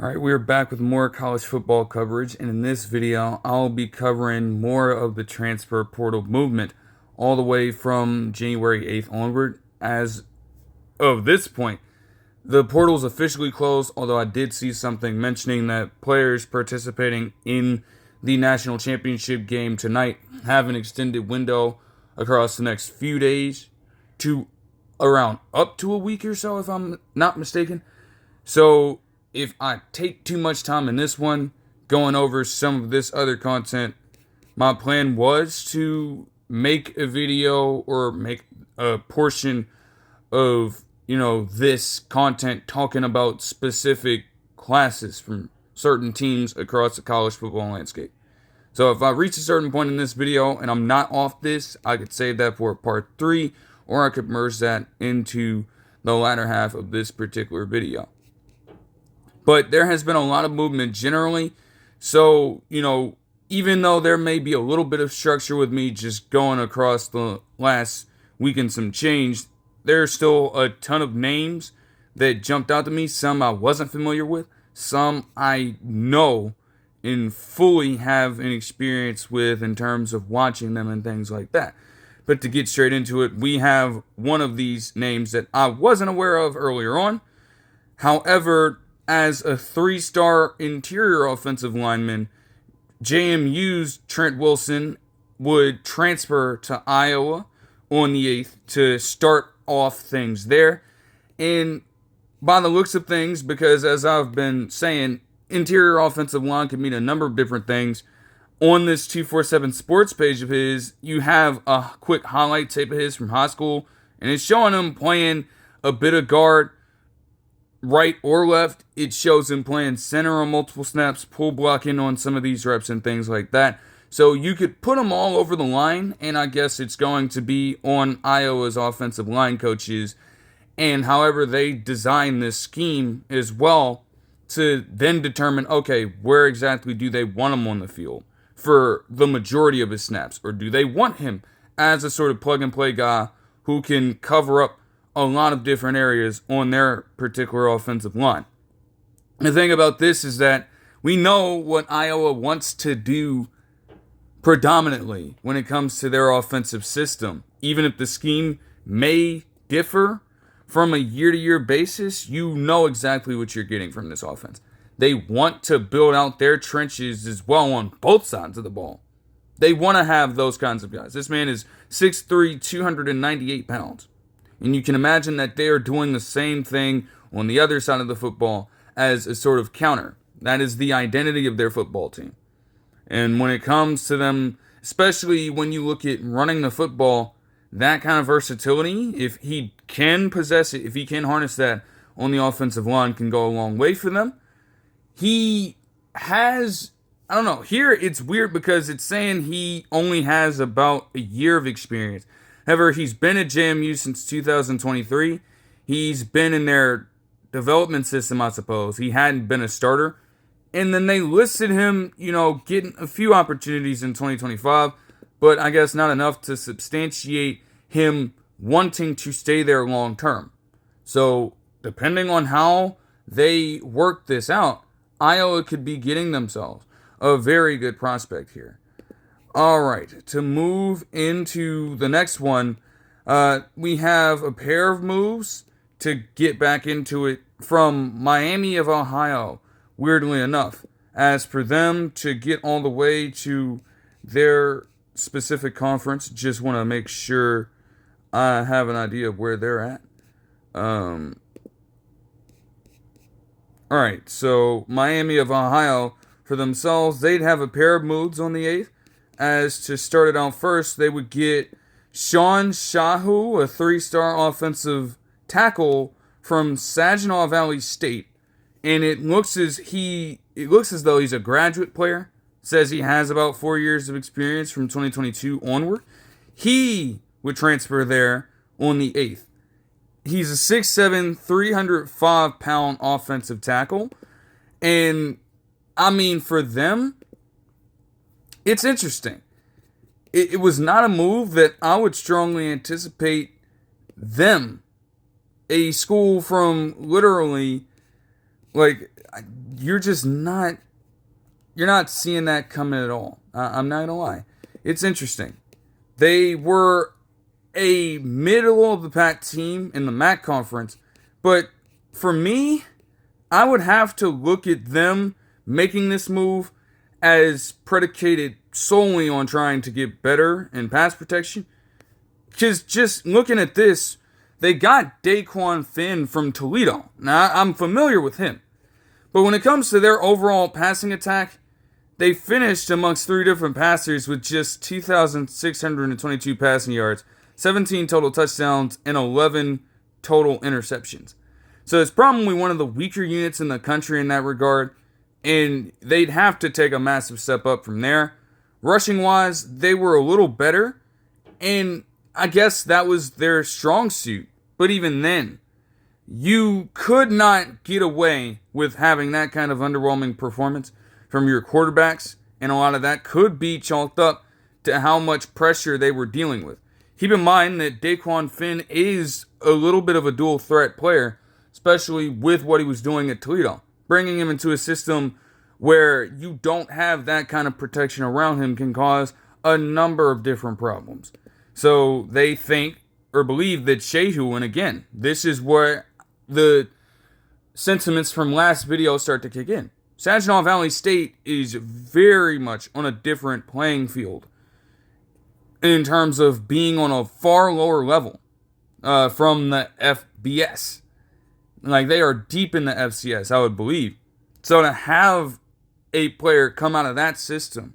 All right, we're back with more college football coverage, and in this video, I'll be covering more of the transfer portal movement all the way from January 8th onward. As of this point, the portal's officially closed, although I did see something mentioning that players participating in the national championship game tonight have an extended window across the next few days to around up to a week or so, if I'm not mistaken. So if I take too much time in this one going over some of this other content, my plan was to make a video or make a portion of, this content talking about specific classes from certain teams across the college football landscape. So if I reach a certain point in this video and I'm not off this, I could save that for part 3, or I could merge that into the latter half of this particular video. But there has been a lot of movement generally. So, even though there may be a little bit of structure with me just going across the last week and some change, there's still a ton of names that jumped out to me. Some I wasn't familiar with. Some I know and fully have an experience with in terms of watching them and things like that. But to get straight into it, we have one of these names that I wasn't aware of earlier on. However, as a 3-star interior offensive lineman, JMU's Trent Wilson would transfer to Iowa on the 8th to start off things there. And by the looks of things, because as I've been saying, interior offensive line can mean a number of different things. On this 247 Sports page of his, you have a quick highlight tape of his from high school, and it's showing him playing a bit of guard, right or left. It shows him playing center on multiple snaps, pull blocking on some of these reps and things like that. So you could put them all over the line, and I guess it's going to be on Iowa's offensive line coaches and however they design this scheme as well to then determine, okay, where exactly do they want him on the field for the majority of his snaps? Or do they want him as a sort of plug-and-play guy who can cover up a lot of different areas on their particular offensive line? The thing about this is that we know what Iowa wants to do predominantly when it comes to their offensive system. Even if the scheme may differ from a year-to-year basis, you know exactly what you're getting from this offense. They want to build out their trenches as well on both sides of the ball. They want to have those kinds of guys. This man is 6'3", 298 pounds. And you can imagine that they are doing the same thing on the other side of the football as a sort of counter. That is the identity of their football team. And when it comes to them, especially when you look at running the football, that kind of versatility, if he can possess it, if he can harness that on the offensive line, can go a long way for them. He has, I don't know, here it's weird because it's saying he only has about a year of experience. However, he's been at JMU since 2023. He's been in their development system, I suppose. He hadn't been a starter. And then they listed him, getting a few opportunities in 2025, but I guess not enough to substantiate him wanting to stay there long term. So, depending on how they work this out, Iowa could be getting themselves a very good prospect here. All right, to move into the next one, we have a pair of moves to get back into it from Miami of Ohio, weirdly enough. As for them to get all the way to their specific conference, just want to make sure I have an idea of where they're at. All right, so Miami of Ohio, for themselves, they'd have a pair of moves on the 8th. As to start it out first, they would get Sean Shahu, a 3-star offensive tackle from Saginaw Valley State. And it looks as though he's a graduate player. Says he has about 4 years of experience from 2022 onward. He would transfer there on the 8th. He's a 6'7", 305-pound offensive tackle. And, I mean, for them, it's interesting. It was not a move that I would strongly anticipate them, a school from literally Like, you're just not, you're not seeing that coming at all. I'm not gonna lie. It's interesting. They were a middle of the pack team in the MAC conference, but for me, I would have to look at them making this move as predicated solely on trying to get better in pass protection. Because just looking at this, they got Daquan Finn from Toledo. Now, I'm familiar with him. But when it comes to their overall passing attack, they finished amongst three different passers with just 2,622 passing yards, 17 total touchdowns, and 11 total interceptions. So it's probably one of the weaker units in the country in that regard, and they'd have to take a massive step up from there. Rushing-wise, they were a little better, and I guess that was their strong suit. But even then, you could not get away with having that kind of underwhelming performance from your quarterbacks, and a lot of that could be chalked up to how much pressure they were dealing with. Keep in mind that Daquan Finn is a little bit of a dual threat player, especially with what he was doing at Toledo. Bringing him into a system where you don't have that kind of protection around him can cause a number of different problems. So they think or believe that Shehu, and again, this is where the sentiments from last video start to kick in. Saginaw Valley State is very much on a different playing field in terms of being on a far lower level from the FBS. Like, they are deep in the FCS, I would believe. So to have a player come out of that system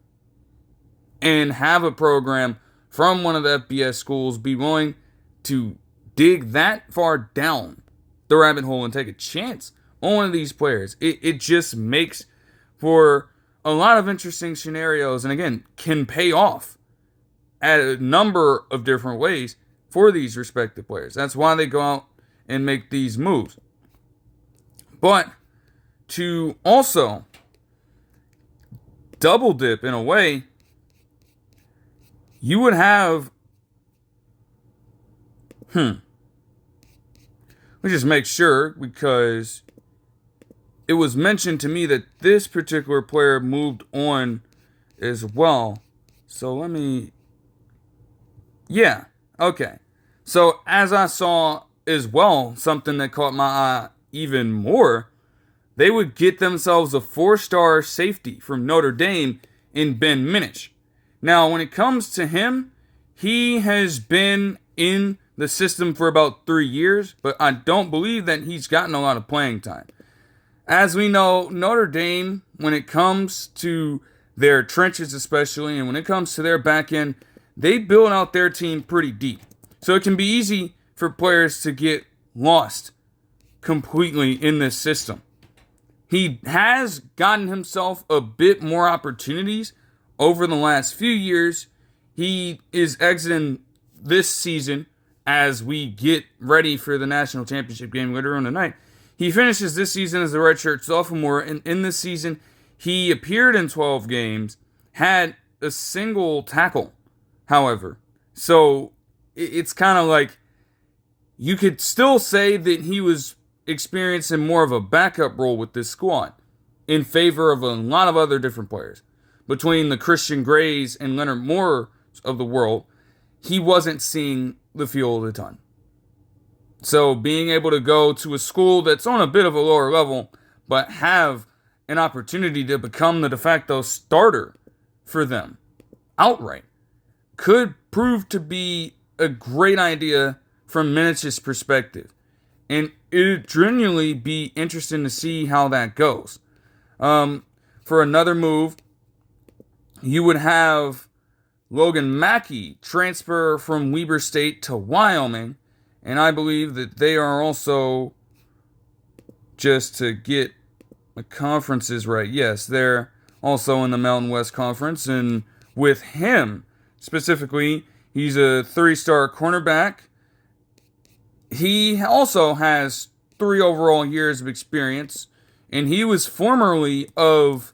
and have a program from one of the FBS schools be willing to dig that far down the rabbit hole and take a chance on one of these players, it just makes for a lot of interesting scenarios, and again, can pay off at a number of different ways for these respective players. That's why they go out and make these moves. But to also double dip in a way, you would have, let me just make sure, because it was mentioned to me that this particular player moved on as well. So let me, yeah, okay. So as I saw as well, something that caught my eye even more, they would get themselves a 4-star safety from Notre Dame in Ben Minich. Now, when it comes to him, he has been in the system for about 3 years, but I don't believe that he's gotten a lot of playing time. As we know, Notre Dame, when it comes to their trenches especially, and when it comes to their back end, they build out their team pretty deep. So it can be easy for players to get lost completely in this system. He has gotten himself a bit more opportunities over the last few years. He is exiting this season as we get ready for the national championship game later on tonight. He finishes this season as a redshirt sophomore, and in this season, he appeared in 12 games, had a single tackle, however. So it's kind of like, you could still say that he was experiencing more of a backup role with this squad in favor of a lot of other different players. Between the Christian Grays and Leonard Moore of the world, he wasn't seeing the field a ton. So being able to go to a school that's on a bit of a lower level, but have an opportunity to become the de facto starter for them outright, could prove to be a great idea from Minich's perspective. And it would genuinely be interesting to see how that goes. For another move, you would have Logan Mackey transfer from Weber State to Wyoming. And I believe that they are also, just to get the conferences right, yes, they're also in the Mountain West Conference. And with him specifically, he's a 3-star cornerback. He also has 3 overall years of experience, and he was formerly of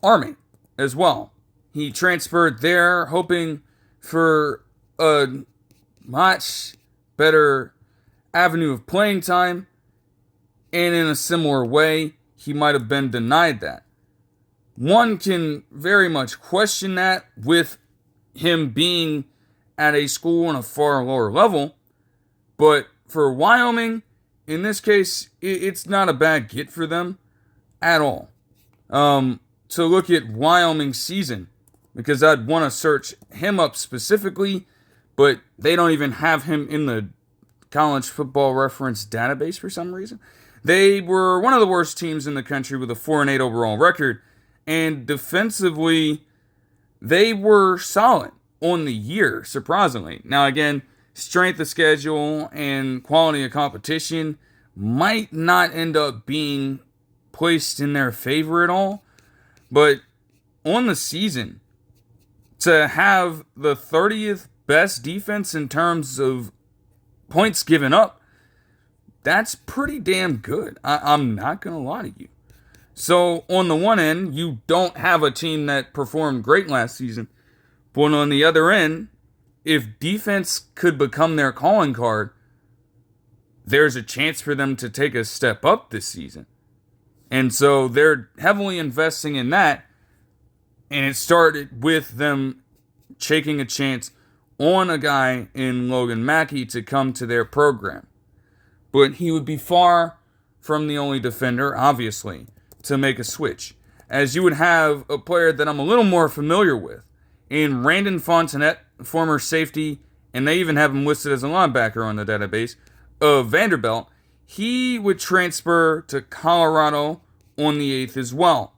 Army as well. He transferred there hoping for a much better avenue of playing time, and in a similar way, he might have been denied that. One can very much question that with him being at a school on a far lower level, but for Wyoming, in this case, it's not a bad get for them at all. To look at Wyoming's season, because I'd want to search him up specifically, but they don't even have him in the college football reference database for some reason. They were one of the worst teams in the country with a 4-8 overall record, and defensively, they were solid on the year, surprisingly. Now, again, strength of schedule and quality of competition might not end up being placed in their favor at all, but on the season, to have the 30th best defense in terms of points given up, that's pretty damn good. I'm not going to lie to you. So, on the one end, you don't have a team that performed great last season. But on the other end, if defense could become their calling card, there's a chance for them to take a step up this season. And so they're heavily investing in that. And it started with them taking a chance on a guy in Logan Mackey to come to their program. But he would be far from the only defender, obviously, to make a switch, as you would have a player that I'm a little more familiar with in Randon Fontenette, former safety, and they even have him listed as a linebacker on the database, of Vanderbilt. He would transfer to Colorado on the 8th as well.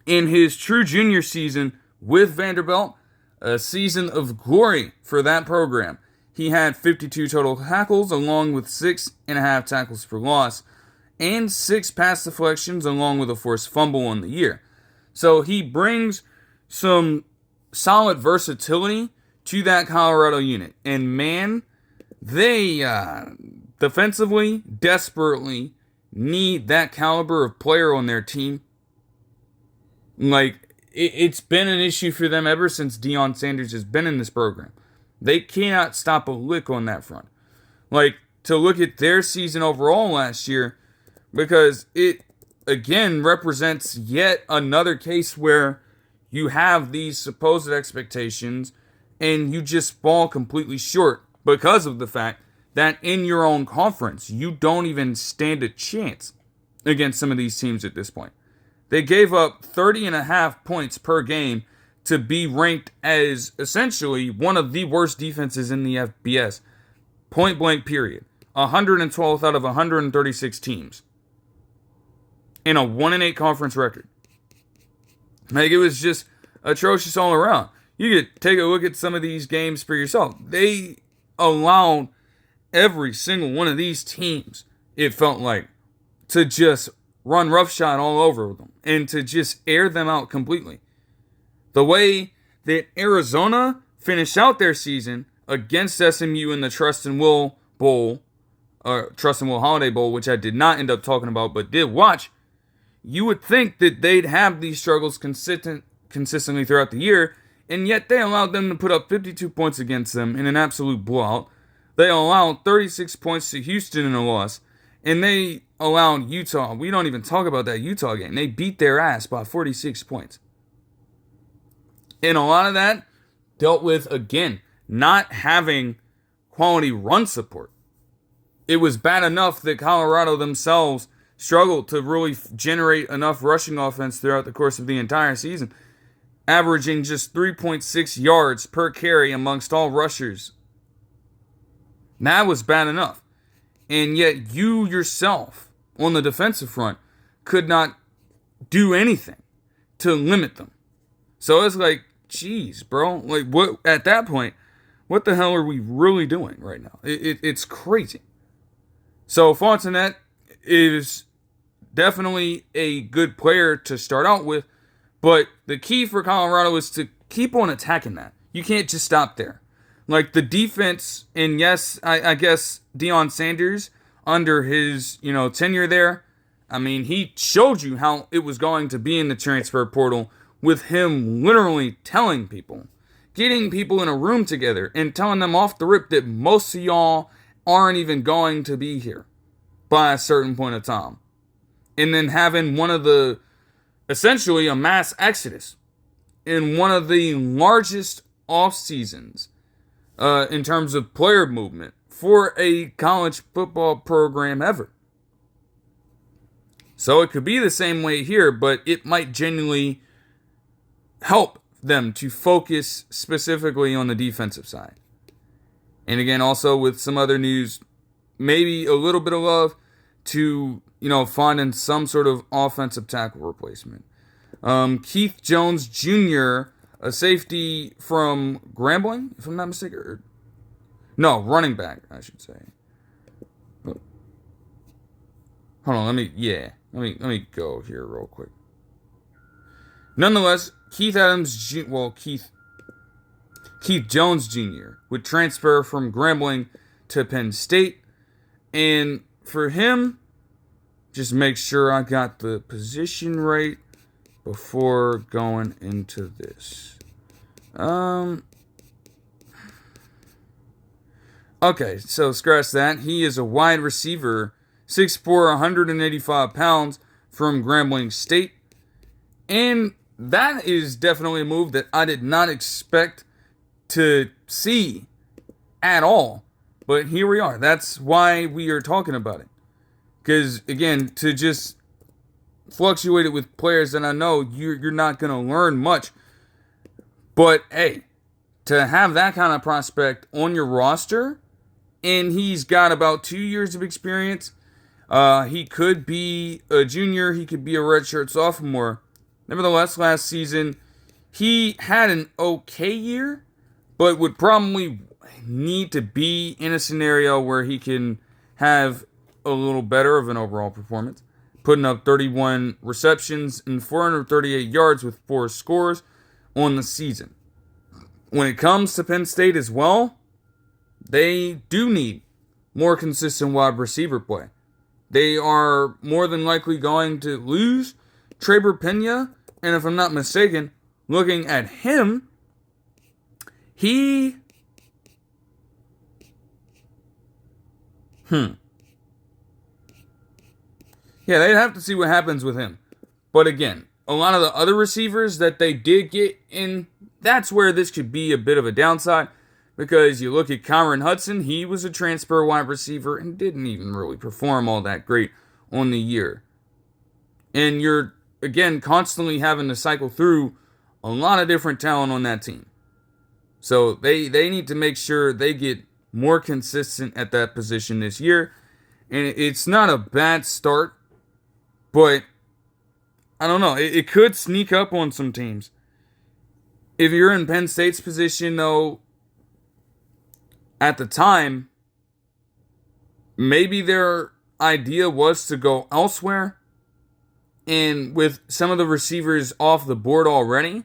In his true junior season with Vanderbilt, a season of glory for that program, he had 52 total tackles along with 6.5 tackles for loss and 6 pass deflections along with a forced fumble on the year. So he brings some solid versatility to that Colorado unit. And man, they defensively desperately need that caliber of player on their team. Like, it's been an issue for them ever since Deion Sanders has been in this program. They cannot stop a lick on that front. Like, to look at their season overall last year, because it, again, represents yet another case where you have these supposed expectations and you just fall completely short because of the fact that in your own conference, you don't even stand a chance against some of these teams at this point. They gave up 30.5 points per game to be ranked as essentially one of the worst defenses in the FBS. Point blank period. 112th out of 136 teams. In a 1-8 conference record. Like, it was just atrocious all around. You could take a look at some of these games for yourself. They allowed every single one of these teams, it felt like, to just run roughshod all over them and to just air them out completely. The way that Arizona finished out their season against SMU in the Trust and Will Bowl, Trust and Will Holiday Bowl, which I did not end up talking about but did watch, you would think that they'd have these struggles consistently throughout the year, and yet they allowed them to put up 52 points against them in an absolute blowout. They allowed 36 points to Houston in a loss, and they allowed Utah. We don't even talk about that Utah game. They beat their ass by 46 points. And a lot of that dealt with, again, not having quality run support. It was bad enough that Colorado themselves struggled to really generate enough rushing offense throughout the course of the entire season, averaging just 3.6 yards per carry amongst all rushers. That was bad enough. And yet you yourself, on the defensive front, could not do anything to limit them. So it's like, geez, bro. Like, what at that point, what the hell are we really doing right now? It's crazy. So Fontenette is definitely a good player to start out with, but the key for Colorado is to keep on attacking that. You can't just stop there. Like, the defense, and yes, I guess Deion Sanders, under his, tenure there, I mean, he showed you how it was going to be in the transfer portal with him literally telling people, getting people in a room together and telling them off the rip that most of y'all aren't even going to be here by a certain point of time. and then having essentially a mass exodus in one of the largest off seasons in terms of player movement for a college football program ever. So it could be the same way here, but it might genuinely help them to focus specifically on the defensive side. And again, also with some other news, maybe a little bit of love to, finding some sort of offensive tackle replacement. Keith Jones Jr., a safety from Grambling, if I'm not mistaken. No, running back, I should say. Hold on, let me go here real quick. Nonetheless, Keith Jones Jr. would transfer from Grambling to Penn State. And for him, just make sure I got the position right before going into this. Okay, so scratch that. He is a wide receiver, 6'4", 185 pounds from Grambling State. And that is definitely a move that I did not expect to see at all. But here we are. That's why we are talking about it. Because, again, to just fluctuate it with players that I know, you're not going to learn much. But, hey, to have that kind of prospect on your roster, and he's got about 2 years of experience, he could be a junior, he could be a redshirt sophomore. Nevertheless, last season, he had an okay year, but would probably need to be in a scenario where he can have a little better of an overall performance, putting up 31 receptions and 438 yards with 4 scores on the season. When it comes to Penn State as well, they do need more consistent wide receiver play. They are more than likely going to lose Traber Pena, and if I'm not mistaken, looking at him, Yeah, they'd have to see what happens with him. But again, a lot of the other receivers that they did get in, that's where this could be a bit of a downside. Because you look at Cameron Hudson, he was a transfer wide receiver and didn't even really perform all that great on the year. And you're, again, constantly having to cycle through a lot of different talent on that team. So they need to make sure they get more consistent at that position this year. And it's not a bad start, but I don't know. It could sneak up on some teams. If you're in Penn State's position, though, at the time, maybe their idea was to go elsewhere. And with some of the receivers off the board already,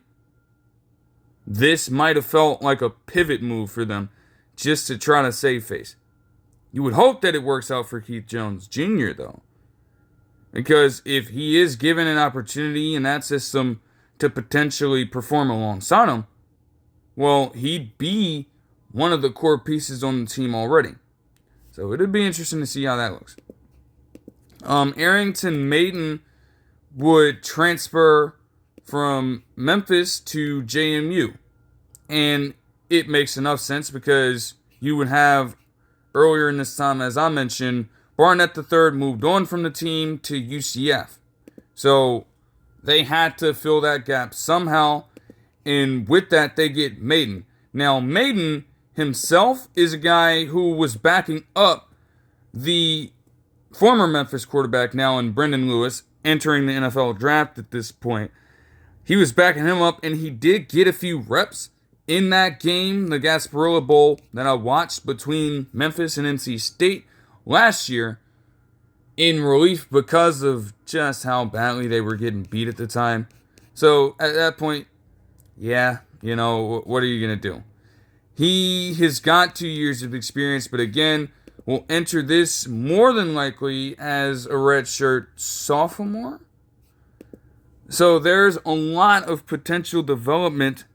this might have felt like a pivot move for them just to try to save face. You would hope that it works out for Keith Jones Jr., though. Because if he is given an opportunity in that system to potentially perform alongside him, well, he'd be one of the core pieces on the team already. So it'd be interesting to see how that looks. Arrington Maiden would transfer from Memphis to JMU. And it makes enough sense because you would have, earlier in this time, as I mentioned, Barnett III moved on from the team to UCF. So they had to fill that gap somehow. And with that, they get Maiden. Now, Maiden himself is a guy who was backing up the former Memphis quarterback now in Brendan Lewis, entering the NFL draft at this point. He was backing him up, and he did get a few reps in that game, the Gasparilla Bowl that I watched between Memphis and NC State last year, in relief because of just how badly they were getting beat at the time. So at that point, yeah, what are you going to do? He has got 2 years of experience, but again, will enter this more than likely as a redshirt sophomore. So there's a lot of potential development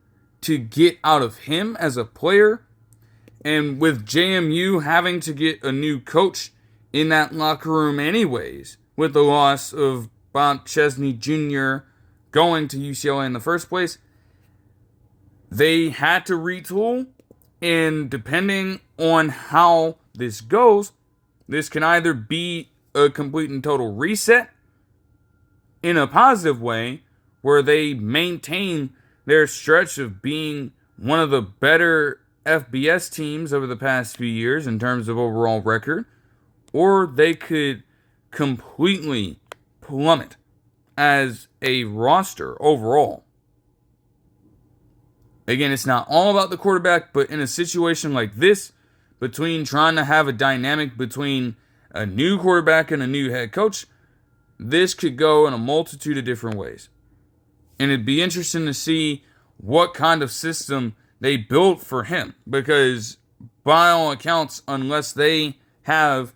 to get out of him as a player. And with JMU having to get a new coach in that locker room anyways, with the loss of Bob Chesney Jr. going to UCLA in the first place. They had to retool, and depending on how this goes, this can either be a complete and total reset in a positive way, where they maintain their stretch of being one of the better FBS teams over the past few years in terms of overall record, or they could completely plummet as a roster overall. Again, it's not all about the quarterback, but in a situation like this, between trying to have a dynamic between a new quarterback and a new head coach, this could go in a multitude of different ways. And it'd be interesting to see what kind of system they built for him, because by all accounts, unless they have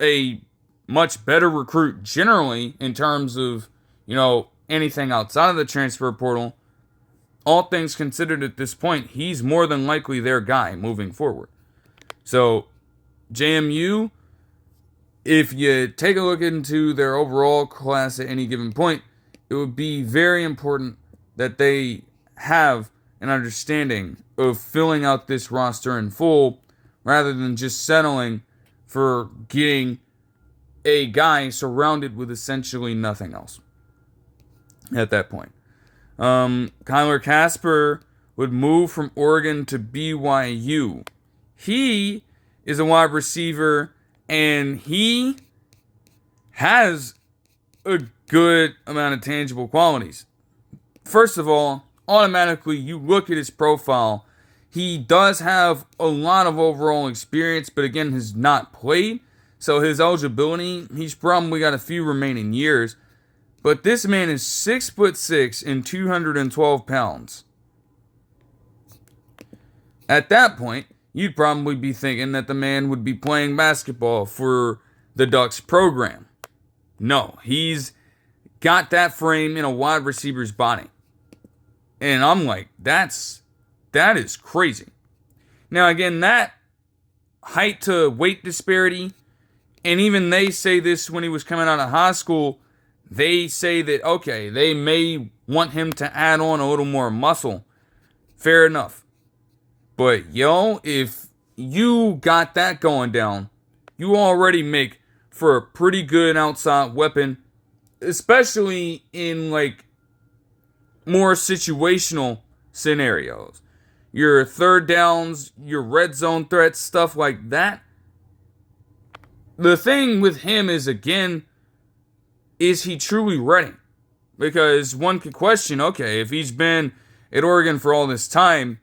a much better recruit generally in terms of, anything outside of the transfer portal, all things considered at this point, he's more than likely their guy moving forward. So, JMU, if you take a look into their overall class at any given point, it would be very important that they have an understanding of filling out this roster in full, rather than just settling for getting a guy surrounded with essentially nothing else at that point. Kyler Casper would move from Oregon to BYU. He is a wide receiver, and he has a good amount of tangible qualities. First of all, automatically you look at his profile. He does have a lot of overall experience, but again, has not played. So his eligibility, he's probably got a few remaining years. But this man is 6'6" and 212 pounds. At that point, you'd probably be thinking that the man would be playing basketball for the Ducks program. No, he's got that frame in a wide receiver's body. And I'm like, that is crazy. Now again, that height to weight disparity, and even they say this when he was coming out of high school, they say that, okay, they may want him to add on a little more muscle. Fair enough. But, if you got that going down, you already make for a pretty good outside weapon, especially in, more situational scenarios. Your third downs, your red zone threats, stuff like that. The thing with him is, again, is he truly ready? Because one could question, okay, if he's been at Oregon for all this time,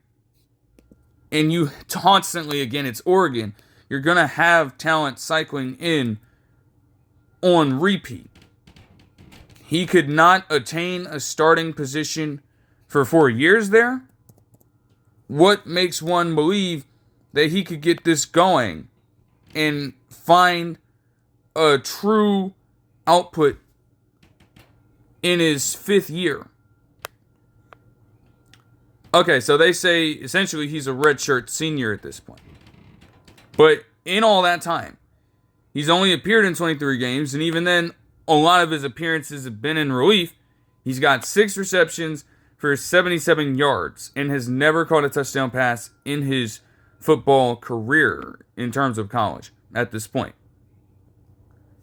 and you constantly, again, it's Oregon, you're going to have talent cycling in on repeat. He could not attain a starting position for 4 years there. What makes one believe that he could get this going and find a true output in his 5th year? Okay, so they say essentially he's a redshirt senior at this point. But in all that time, he's only appeared in 23 games, and even then, a lot of his appearances have been in relief. He's got 6 receptions for 77 yards and has never caught a touchdown pass in his football career in terms of college at this point.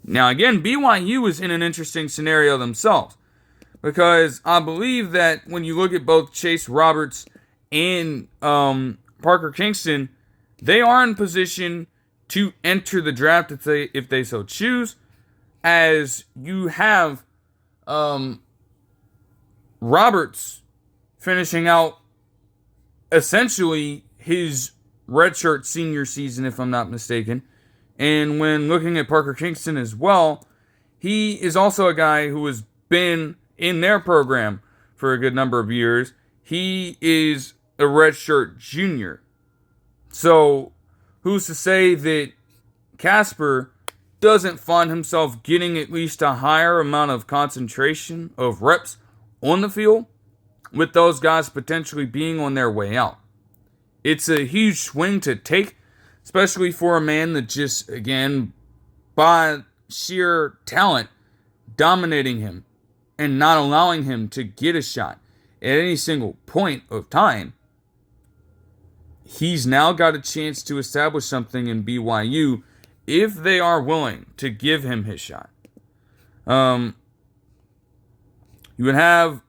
Now again, BYU is in an interesting scenario themselves, because I believe that when you look at both Chase Roberts and Parker Kingston, they are in position to enter the draft if they so choose, as you have Roberts finishing out essentially his redshirt senior season, if I'm not mistaken. And when looking at Parker Kingston as well, he is also a guy who has been in their program for a good number of years. He is a redshirt junior. So, who's to say that Casper doesn't find himself getting at least a higher amount of concentration of reps on the field, with those guys potentially being on their way out? It's a huge swing to take, especially for a man that just, again, by sheer talent dominating him and not allowing him to get a shot at any single point of time, he's now got a chance to establish something in BYU if they are willing to give him his shot. You would have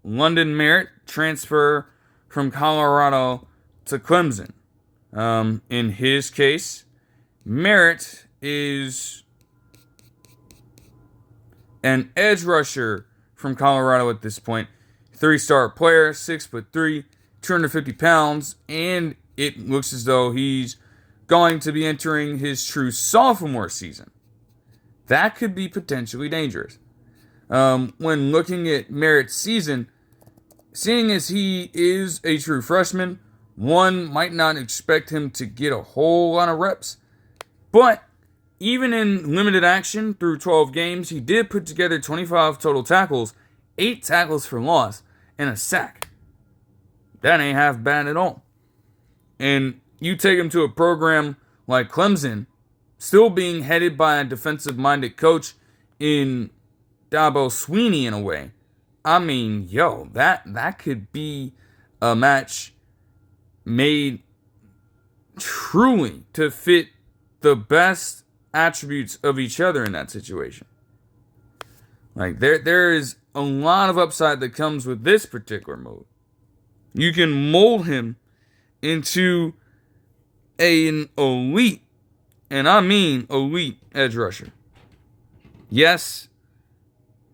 London Merritt transfer from Colorado to Clemson. In his case, Merritt is an edge rusher from Colorado at this point. 3-star player, 6'3", 250 pounds, and it looks as though he's going to be entering his true sophomore season. That could be potentially dangerous. When looking at Merritt's season, seeing as he is a true freshman, one might not expect him to get a whole lot of reps. But even in limited action through 12 games, he did put together 25 total tackles, 8 tackles for loss, and a sack. That ain't half bad at all. And you take him to a program like Clemson, still being headed by a defensive-minded coach in Dabo Sweeney in a way. I mean, that could be a match made truly to fit the best attributes of each other in that situation. Like, there is a lot of upside that comes with this particular move. You can mold him into an elite, and I mean elite, edge rusher. Yes,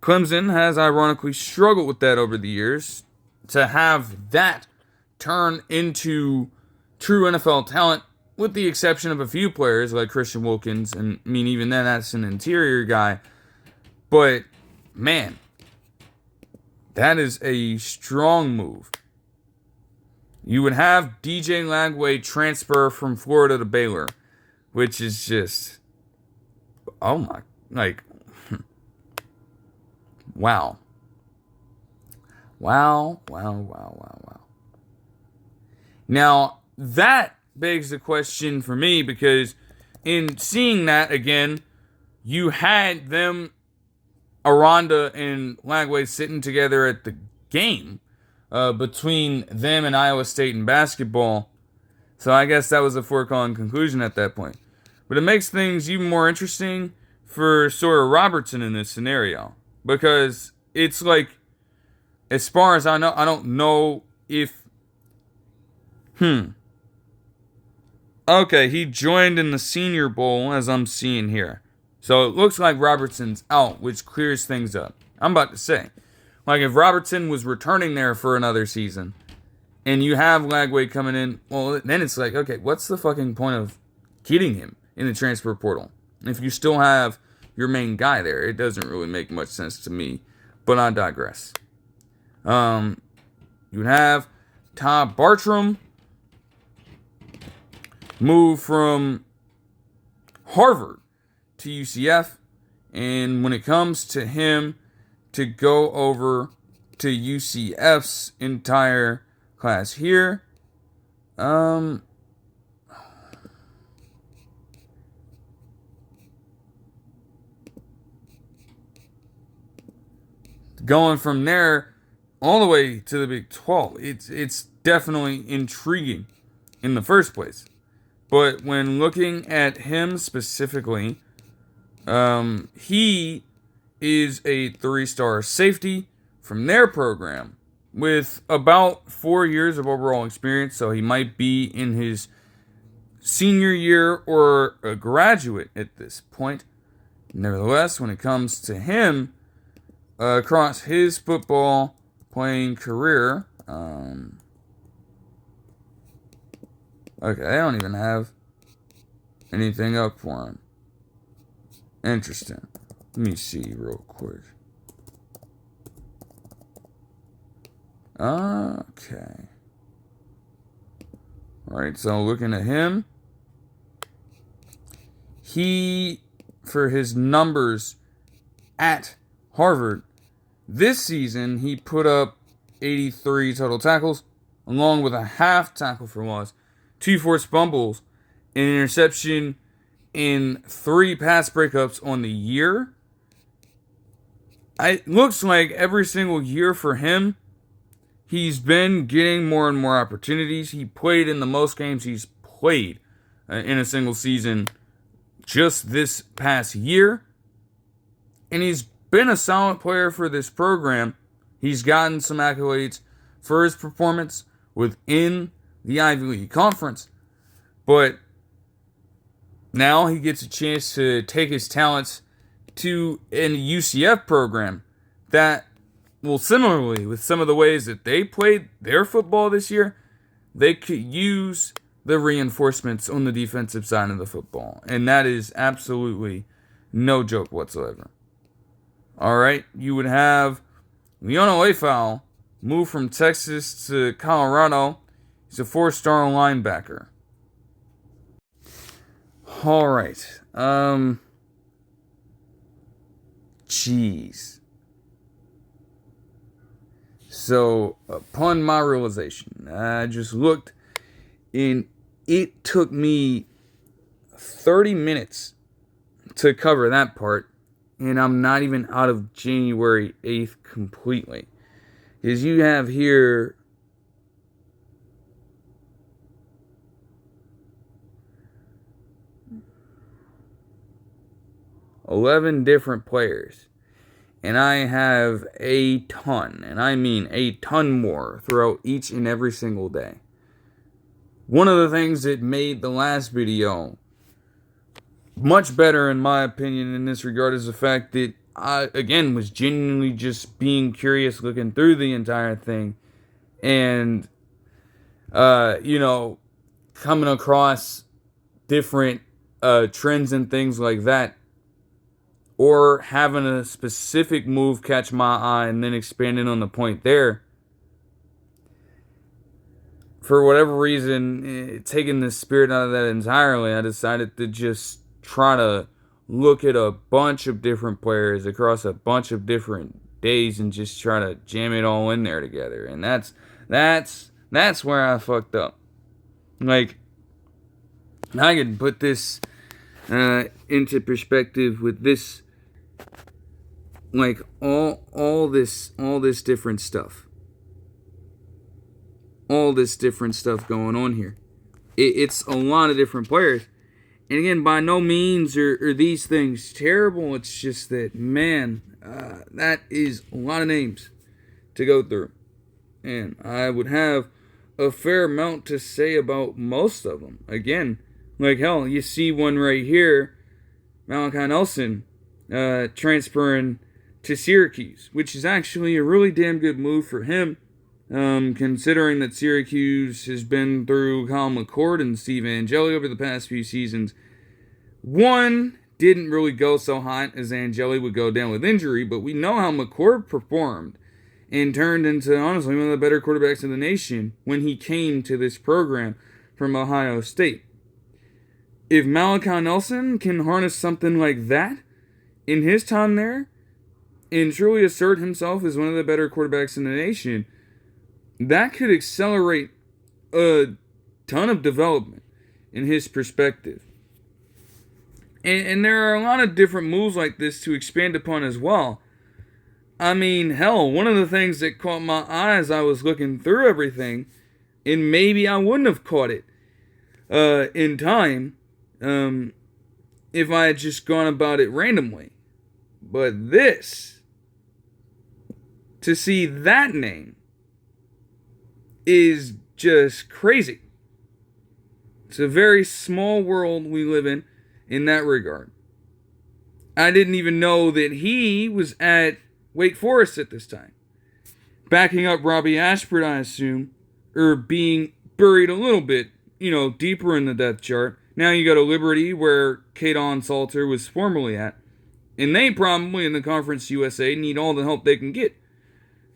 Clemson has ironically struggled with that over the years. To have that turn into true NFL talent, with the exception of a few players like Christian Wilkins, and I mean, even then, that's an interior guy. But, man, that is a strong move. You would have DJ Lagway transfer from Florida to Baylor, which is just, oh my, like, wow. Wow. Now, that begs the question for me, because in seeing that again, you had them, Aranda and Lagway, sitting together at the game between them and Iowa State in basketball. So I guess that was a foregone conclusion at that point. But it makes things even more interesting for Sawyer Robertson in this scenario, because it's like, as far as I know, I don't know if okay, he joined in the Senior Bowl, as I'm seeing here. So it looks like Robertson's out, which clears things up. I'm about to say, like, if Robertson was returning there for another season, and you have Lagway coming in, well, then it's like, okay, what's the fucking point of getting him in the transfer portal if you still have your main guy there? It doesn't really make much sense to me, but I digress. You would have Todd Bartram move from Harvard to UCF, and when it comes to him to go over to UCF's entire class here, going from there all the way to the Big 12, it's definitely intriguing in the first place. But when looking at him specifically, he is a 3-star safety from their program with about 4 years of overall experience, so he might be in his senior year or a graduate at this point. Nevertheless, when it comes to him, across his football playing career, okay, they don't even have anything up for him. Interesting. Let me see real quick. Okay. Alright, so looking at him, he, for his numbers at Harvard, this season he put up 83 total tackles, along with a half tackle for loss, 2 forced fumbles, an interception, in 3 pass breakups on the year. It looks like every single year for him, he's been getting more and more opportunities. He played in the most games he's played in a single season just this past year. And he's been a solid player for this program. He's gotten some accolades for his performance within the Ivy League Conference. But now he gets a chance to take his talents to an UCF program that will similarly, with some of the ways that they played their football this year, they could use the reinforcements on the defensive side of the football. And that is absolutely no joke whatsoever. All right, you would have Leona Leifau move from Texas to Colorado. He's a 4-star linebacker. All right. Jeez. So, upon my realization, I just looked, and it took me 30 minutes to cover that part, and I'm not even out of January 8th completely. Because you have here 11 different players. And I have a ton, and I mean a ton more, throughout each and every single day. One of the things that made the last video much better, in my opinion, in this regard, is the fact that I, again, was genuinely just being curious, looking through the entire thing, and, coming across different trends and things like that, or having a specific move catch my eye and then expanding on the point there. For whatever reason, taking the spirit out of that entirely, I decided to just try to look at a bunch of different players across a bunch of different days and just try to jam it all in there together. And that's where I fucked up. Like, I can put this into perspective with this, like all this different stuff. All this different stuff going on here. It's a lot of different players. And again, by no means are these things terrible. It's just that, man, that is a lot of names to go through. And I would have a fair amount to say about most of them. Again, like hell, you see one right here, Malachi Nelson, transferring to Syracuse, which is actually a really damn good move for him, considering that Syracuse has been through Kyle McCord and Steve Angeli over the past few seasons. One didn't really go so hot as Angeli would go down with injury, but we know how McCord performed and turned into, honestly, one of the better quarterbacks in the nation when he came to this program from Ohio State. If Malachi Nelson can harness something like that in his time there and truly assert himself as one of the better quarterbacks in the nation, that could accelerate a ton of development in his perspective. And there are a lot of different moves like this to expand upon as well. I mean, hell, one of the things that caught my eye as I was looking through everything, and maybe I wouldn't have caught it in time if I had just gone about it randomly. But this, to see that name, is just crazy. It's a very small world we live in that regard. I didn't even know that he was at Wake Forest at this time. Backing up Robbie Ashford, I assume, or being buried a little bit, deeper in the depth chart. Now you go to Liberty, where Kadon Salter was formerly at. And they probably, in the Conference USA, need all the help they can get.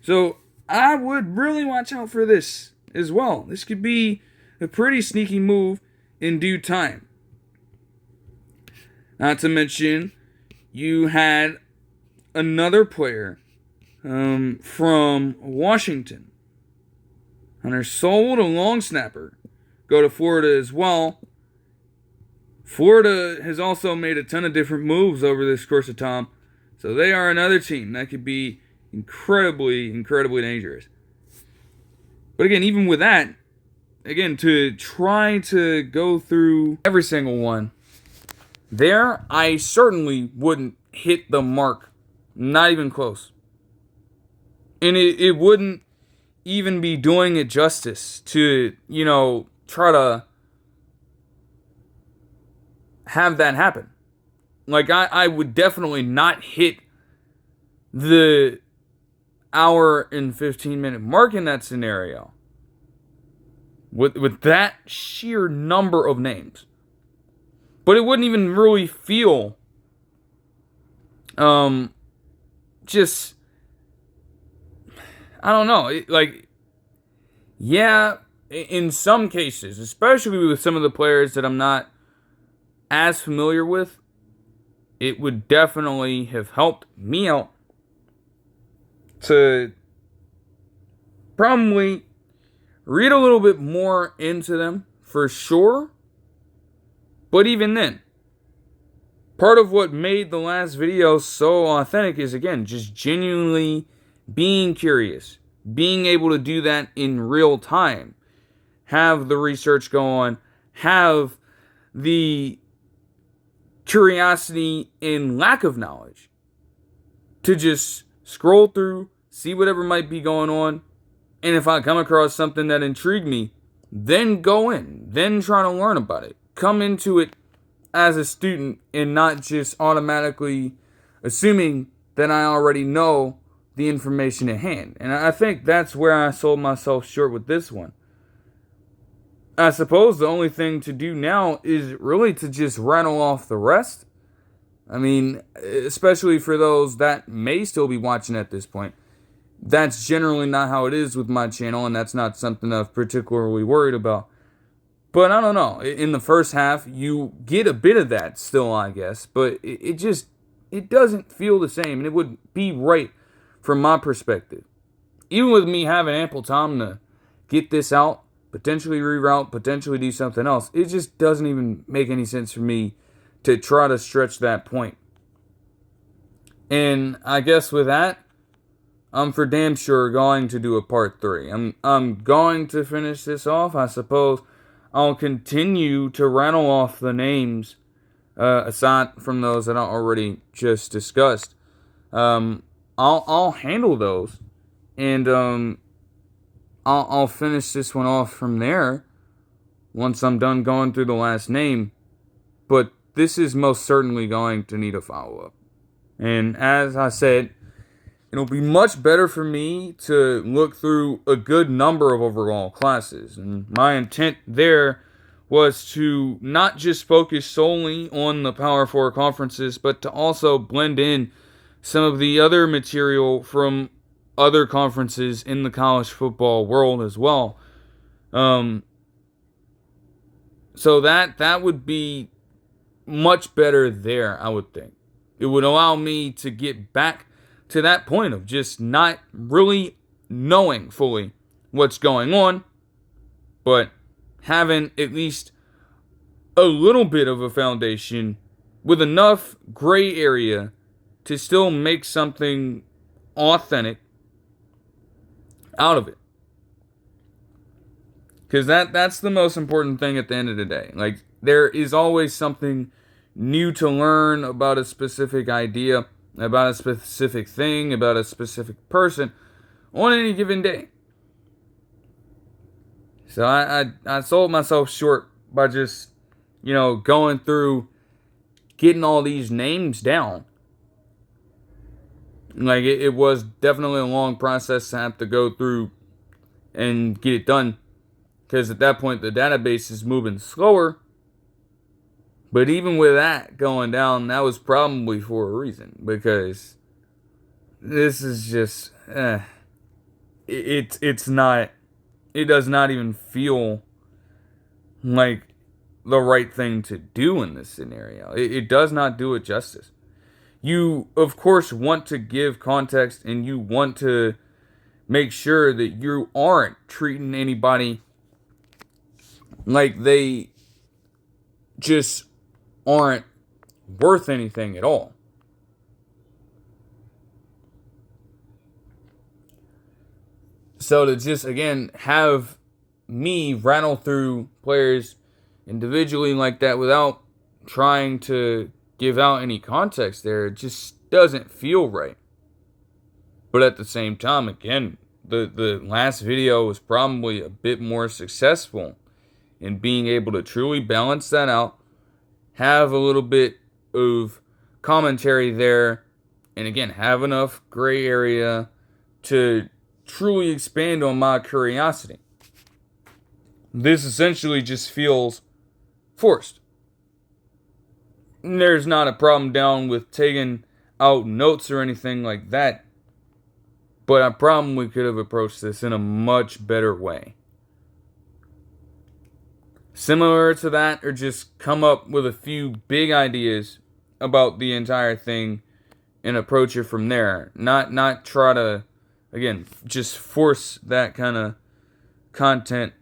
So I would really watch out for this as well. This could be a pretty sneaky move in due time. Not to mention, you had another player from Washington, Hunter Sold, a long snapper, go to Florida as well. Florida has also made a ton of different moves over this course of time. So they are another team that could be incredibly, incredibly dangerous. But again, even with that, again, to try to go through every single one, there, I certainly wouldn't hit the mark. Not even close. And it wouldn't even be doing it justice to, try to have that happen. Like, I would definitely not hit the hour and 15-minute mark in that scenario with that sheer number of names. But it wouldn't even really feel just, I don't know, yeah, in some cases, especially with some of the players that I'm not as familiar with, it would definitely have helped me out to probably read a little bit more into them, for sure. But even then, part of what made the last video so authentic is, again, just genuinely being curious, being able to do that in real time, have the research go on, have the curiosity and lack of knowledge to just scroll through, see whatever might be going on, and if I come across something that intrigued me, then go in, then try to learn about it. Come into it as a student and not just automatically assuming that I already know the information at hand. And I think that's where I sold myself short with this one. I suppose the only thing to do now is really to just rattle off the rest. I mean, especially for those that may still be watching at this point. That's generally not how it is with my channel, and that's not something I'm particularly worried about. But I don't know. In the first half, you get a bit of that still, I guess. But it doesn't feel the same, and it would be right from my perspective. Even with me having ample time to get this out, potentially reroute, potentially do something else, it just doesn't even make any sense for me to try to stretch that point. And I guess with that, I'm for damn sure going to do a part 3. I'm going to finish this off. I suppose I'll continue to rattle off the names aside from those that I already just discussed. I'll handle those, and I'll finish this one off from there once I'm done going through the last name. But this is most certainly going to need a follow-up. And as I said, it'll be much better for me to look through a good number of overall classes. And my intent there was to not just focus solely on the Power 4 conferences, but to also blend in some of the other material from other conferences in the college football world as well. So that would be much better there, I would think. It would allow me to get back to that point of just not really knowing fully what's going on, but having at least a little bit of a foundation with enough gray area to still make something authentic out of it. Because that's the most important thing at the end of the day. Like, there is always something new to learn about a specific idea, about a specific thing, about a specific person on any given day. So I sold myself short by just, going through, getting all these names down. Like, it was definitely a long process to have to go through and get it done. Because at that point, the database is moving slower. But even with that going down, that was probably for a reason. Because this is just, it's not, it does not even feel like the right thing to do in this scenario. It does not do it justice. You, of course, want to give context, and you want to make sure that you aren't treating anybody like they just aren't worth anything at all. So to just, again, have me rattle through players individually like that without trying to give out any context there, it just doesn't feel right. But at the same time, again, the last video was probably a bit more successful in being able to truly balance that out, have a little bit of commentary there, and again, have enough gray area to truly expand on my curiosity. This essentially just feels forced. There's not a problem down with taking out notes or anything like that, but I probably could have approached this in a much better way. Similar to that, or just come up with a few big ideas about the entire thing and approach it from there. Not try to, again, just force that kind of content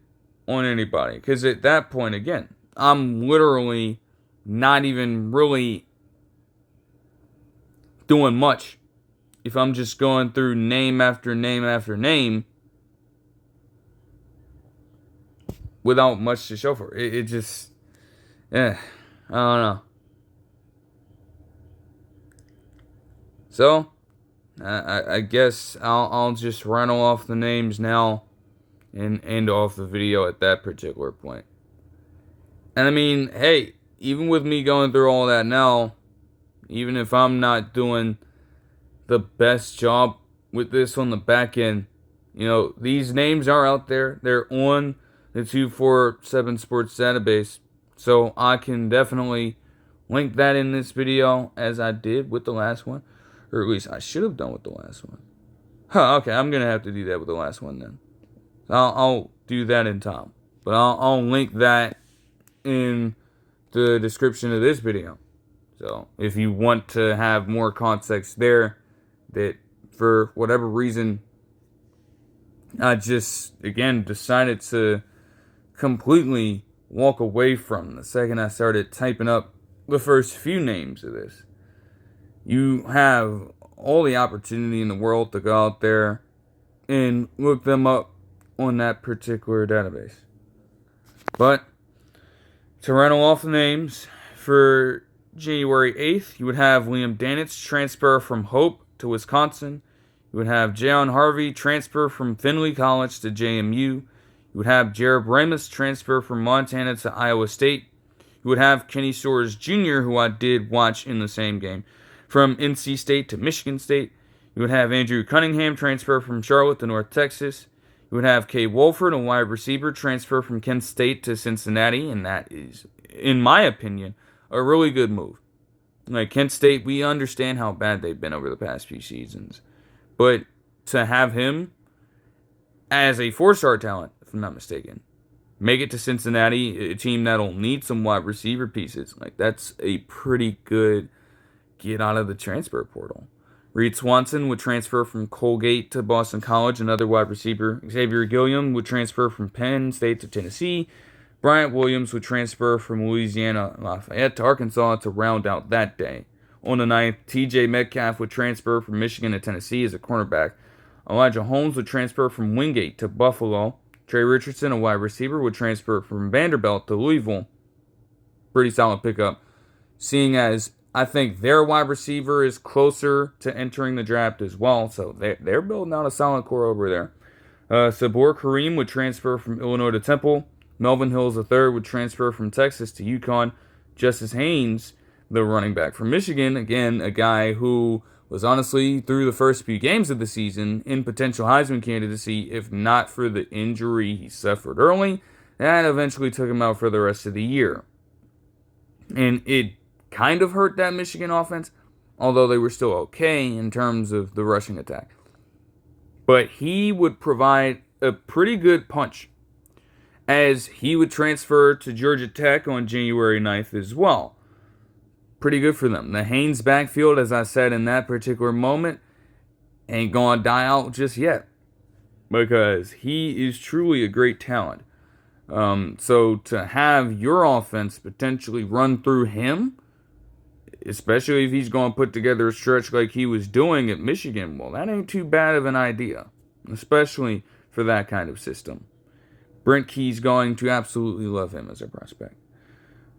on anybody. Because at that point, again, I'm literally not even really doing much. If I'm just going through name after name after name without much to show for it. It just, I don't know. So, I guess I'll just rattle off the names now and end off the video at that particular point. And I mean, hey, even with me going through all that now, even if I'm not doing the best job with this on the back end, you know, these names are out there. They're on the 247 Sports database. So I can definitely link that in this video as I did with the last one. Or at least I should have done with the last one. Okay, I'm going to have to do that with the last one then. I'll do that in time. But I'll link that in the description of this video. So if you want to have more context there, that for whatever reason, I just, again, decided to completely walk away from the second I started typing up the first few names of this. You have all the opportunity in the world to go out there and look them up on that particular database. But to rattle off the names, for January 8th, you would have Liam Danitz transfer from Hope to Wisconsin. You would have Jayon Harvey transfer from Findlay College to JMU. You would have Jared Ramus transfer from Montana to Iowa State. You would have Kenny Soares Jr., who I did watch in the same game, from NC State to Michigan State. You would have Andrew Cunningham transfer from Charlotte to North Texas. You would have Kay Wolford, a wide receiver, transfer from Kent State to Cincinnati, and that is, in my opinion, a really good move. Like, Kent State, we understand how bad they've been over the past few seasons. But to have him as a 4-star talent, if I'm not mistaken, make it to Cincinnati, a team that'll need some wide receiver pieces, like, that's a pretty good get out of the transfer portal. Reed Swanson would transfer from Colgate to Boston College. Another wide receiver. Xavier Gilliam would transfer from Penn State to Tennessee. Bryant Williams would transfer from Louisiana Lafayette to Arkansas to round out that day. On the 9th, TJ Metcalf would transfer from Michigan to Tennessee as a cornerback. Elijah Holmes would transfer from Wingate to Buffalo. Trey Richardson, a wide receiver, would transfer from Vanderbilt to Louisville. Pretty solid pickup, seeing as I think their wide receiver is closer to entering the draft as well, so they're building out a solid core over there. Sabor Kareem would transfer from Illinois to Temple. Melvin Hills III would transfer from Texas to UConn. Justice Haynes, the running back from Michigan, again, a guy who was honestly, through the first few games of the season, in potential Heisman candidacy, if not for the injury he suffered early, that eventually took him out for the rest of the year. And it kind of hurt that Michigan offense, although they were still okay in terms of the rushing attack. But he would provide a pretty good punch, as he would transfer to Georgia Tech on January 9th as well. Pretty good for them. The Haynes backfield, as I said in that particular moment, ain't gonna die out just yet, because he is truly a great talent. So to have your offense potentially run through him, especially if he's going to put together a stretch like he was doing at Michigan, well, that ain't too bad of an idea, especially for that kind of system. Brent Key's going to absolutely love him as a prospect.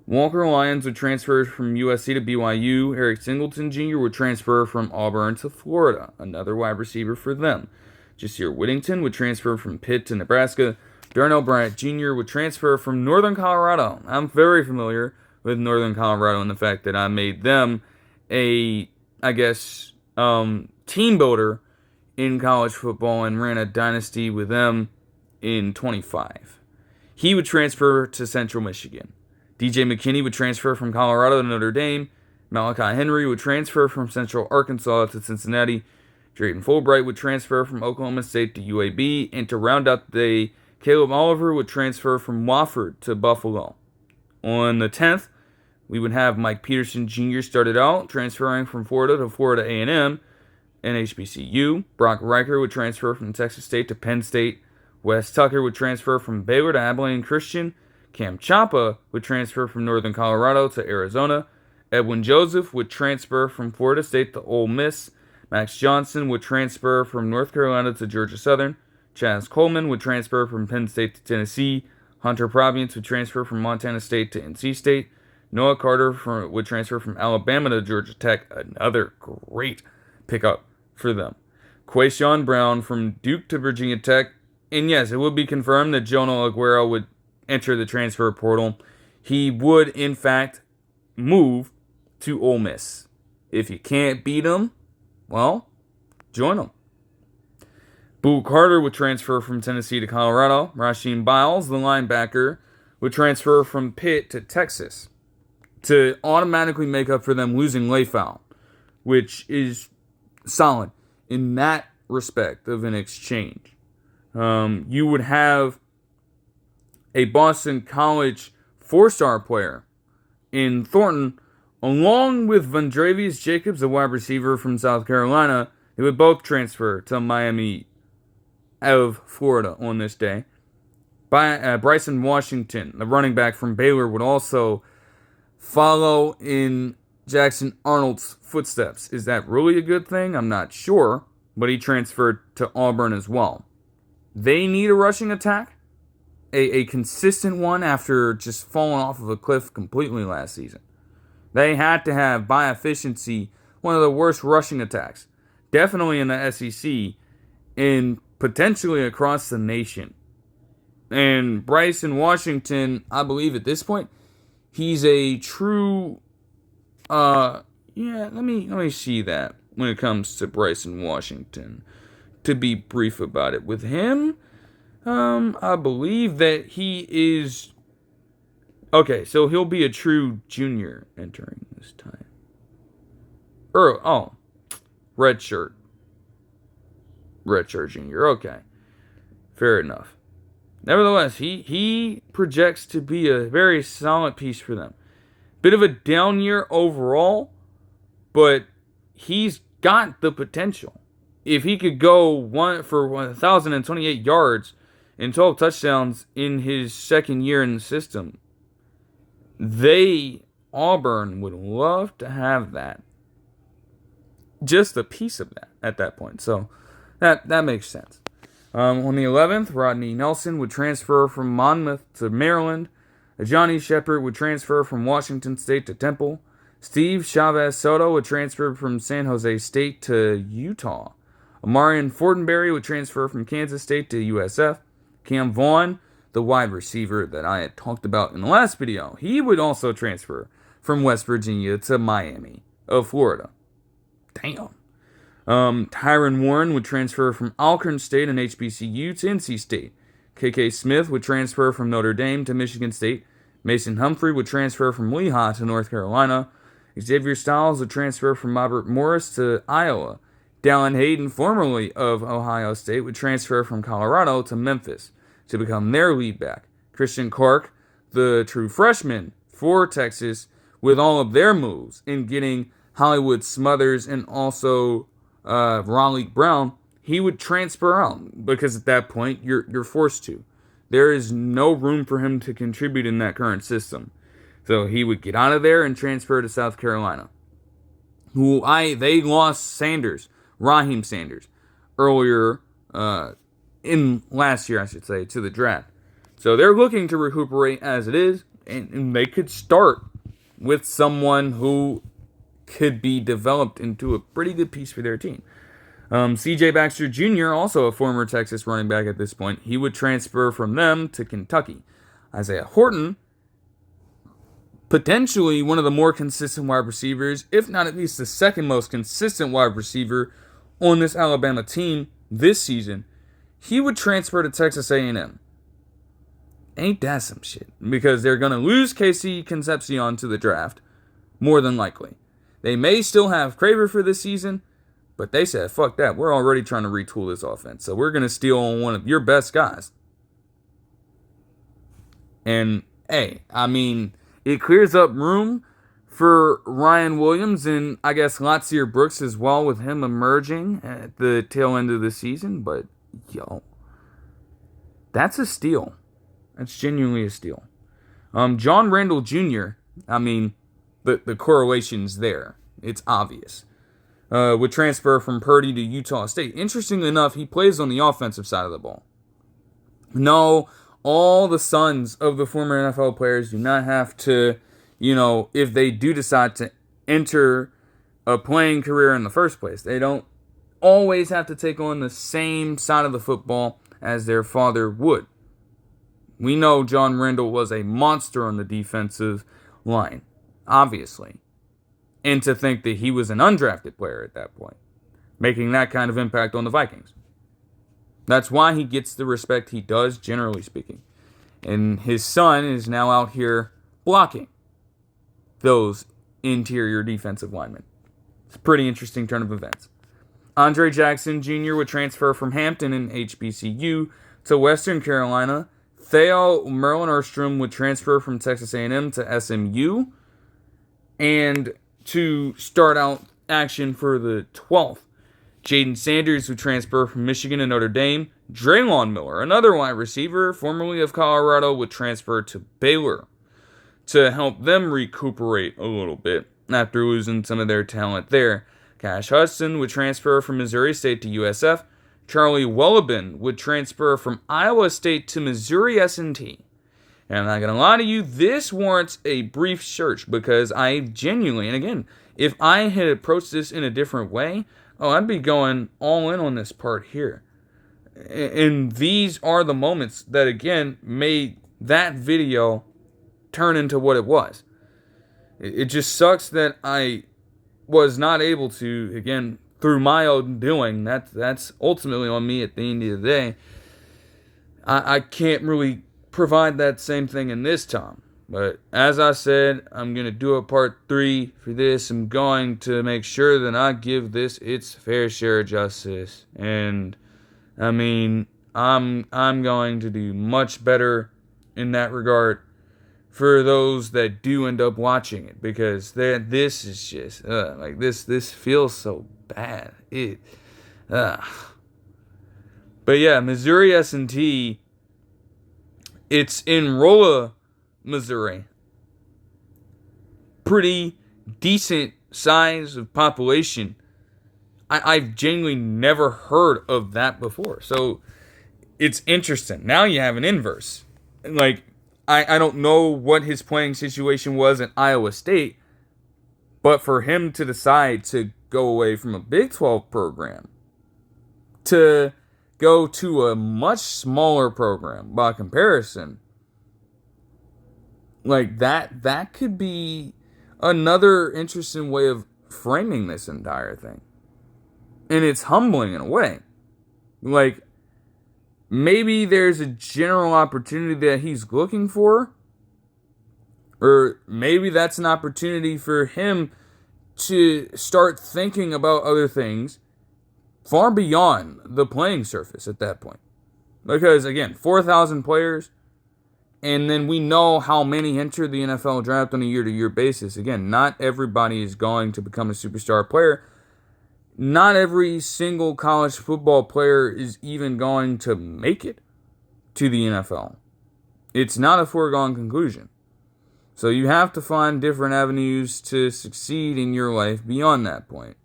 Walker Lyons would transfer from USC to BYU. Eric Singleton Jr. would transfer from Auburn to Florida, another wide receiver for them. Jasir Whittington would transfer from Pitt to Nebraska. Darnell Bryant Jr. would transfer from Northern Colorado. I'm very familiar with Northern Colorado and the fact that I made them a, team builder in college football and ran a dynasty with them in 25. He would transfer to Central Michigan. DJ McKinney would transfer from Colorado to Notre Dame. Malachi Henry would transfer from Central Arkansas to Cincinnati. Drayton Fulbright would transfer from Oklahoma State to UAB. And to round out the day, Caleb Oliver would transfer from Wofford to Buffalo. On the 10th, we would have Mike Peterson Jr. started out, transferring from Florida to Florida A&M and HBCU. Brock Riker would transfer from Texas State to Penn State. Wes Tucker would transfer from Baylor to Abilene Christian. Cam Champa would transfer from Northern Colorado to Arizona. Edwin Joseph would transfer from Florida State to Ole Miss. Max Johnson would transfer from North Carolina to Georgia Southern. Chaz Coleman would transfer from Penn State to Tennessee. Hunter Provience would transfer from Montana State to NC State. Noah Carter would transfer from Alabama to Georgia Tech. Another great pickup for them. Quayshawn Brown from Duke to Virginia Tech. And yes, it would be confirmed that Jonah Aguero would enter the transfer portal. He would, in fact, move to Ole Miss. If you can't beat him, well, join him. Boo Carter would transfer from Tennessee to Colorado. Rasheem Biles, the linebacker, would transfer from Pitt to Texas to automatically make up for them losing Leifau, which is solid in that respect of an exchange. You would have a Boston College 4-star player in Thornton, along with Vondravius Jacobs, a wide receiver from South Carolina. They would both transfer to Miami out of Florida on this day. Bryson Washington, the running back from Baylor, would also follow in Jackson Arnold's footsteps. Is that really a good thing? I'm not sure, but he transferred to Auburn as well. They need a rushing attack, a consistent one after just falling off of a cliff completely last season. They had to have, by efficiency, one of the worst rushing attacks, definitely in the SEC and potentially across the nation. And Bryson Washington, I believe at this point, he's a true, let me see that when it comes to Bryson Washington. To be brief about it, with him, I believe that he is, okay, so he'll be a true junior entering this time. Redshirt junior, okay. Fair enough. Nevertheless, he projects to be a very solid piece for them. Bit of a down year overall, but he's got the potential. If he could go for 1,028 yards and 12 touchdowns in his second year in the system, Auburn, would love to have that. Just a piece of that at that point. So that makes sense. On the 11th, Rodney Nelson would transfer from Monmouth to Maryland. Johnny Shepard would transfer from Washington State to Temple. Steve Chavez Soto would transfer from San Jose State to Utah. Amarian Fortenberry would transfer from Kansas State to USF. Cam Vaughn, the wide receiver that I had talked about in the last video, he would also transfer from West Virginia to Miami of Florida. Damn. Tyron Warren would transfer from Alcorn State and HBCU to NC State. KK Smith would transfer from Notre Dame to Michigan State. Mason Humphrey would transfer from Lehigh to North Carolina. Xavier Stiles would transfer from Robert Morris to Iowa. Dallin Hayden, formerly of Ohio State, would transfer from Colorado to Memphis to become their lead back. Christian Clark, the true freshman for Texas, with all of their moves in getting Hollywood Smothers and also Raleigh Brown, he would transfer out because at that point you're forced to. There is no room for him to contribute in that current system. So he would get out of there and transfer to South Carolina. They lost Sanders, Raheem Sanders, earlier in last year, I should say, to the draft. So they're looking to recuperate as it is, and they could start with someone who could be developed into a pretty good piece for their team. C.J. Baxter Jr., also a former Texas running back at this point, he would transfer from them to Kentucky. Isaiah Horton, potentially one of the more consistent wide receivers, if not at least the second most consistent wide receiver on this Alabama team this season, he would transfer to Texas A&M. Ain't that some shit? Because they're going to lose Casey Concepcion to the draft, more than likely. They may still have Craver for this season, but they said, fuck that, we're already trying to retool this offense, so we're going to steal one of your best guys. And, hey, I mean, it clears up room for Ryan Williams and, I guess, Latsier Brooks as well, with him emerging at the tail end of the season, but, yo, that's a steal. That's genuinely a steal. John Randall Jr., I mean, the correlation's there. It's obvious. Would transfer from Purdy to Utah State. Interestingly enough, he plays on the offensive side of the ball. No, all the sons of the former NFL players do not have to, if they do decide to enter a playing career in the first place, they don't always have to take on the same side of the football as their father would. We know John Randall was a monster on the defensive line, obviously. And to think that he was an undrafted player at that point, making that kind of impact on the Vikings. That's why he gets the respect he does, generally speaking. And his son is now out here blocking those interior defensive linemen. It's a pretty interesting turn of events. Andre Jackson Jr. would transfer from Hampton and HBCU to Western Carolina. Theo Merlin Erstrom would transfer from Texas A&M to SMU. And to start out action for the 12th, Jaden Sanders would transfer from Michigan to Notre Dame. Draylon Miller, another wide receiver, formerly of Colorado, would transfer to Baylor to help them recuperate a little bit after losing some of their talent there. Cash Hudson would transfer from Missouri State to USF. Charlie Wellabin would transfer from Iowa State to Missouri S&T. And I'm not going to lie to you, this warrants a brief search because I genuinely, and again, if I had approached this in a different way, I'd be going all in on this part here. And these are the moments that, again, made that video turn into what it was. It just sucks that I was not able to, again, through my own doing, that's ultimately on me at the end of the day. I can't really provide that same thing in this time. But as I said, I'm going to do a part 3 for this. I'm going to make sure that I give this its fair share of justice. And, I mean, I'm going to do much better in that regard for those that do end up watching it. Because this is just, this feels so bad. But yeah, Missouri S&T, it's in Rolla, Missouri. Pretty decent size of population. I've genuinely never heard of that before. So it's interesting. Now you have an inverse. Like, I don't know what his playing situation was at Iowa State, but for him to decide to go away from a Big 12 program to go to a much smaller program by comparison, like that could be another interesting way of framing this entire thing. And it's humbling in a way. Like, maybe there's a general opportunity that he's looking for, or maybe that's an opportunity for him to start thinking about other things far beyond the playing surface at that point. Because, again, 4,000 players, and then we know how many enter the NFL draft on a year-to-year basis. Again, not everybody is going to become a superstar player. Not every single college football player is even going to make it. to the NFL. It's not a foregone conclusion. So you have to find different avenues to succeed in your life beyond that point.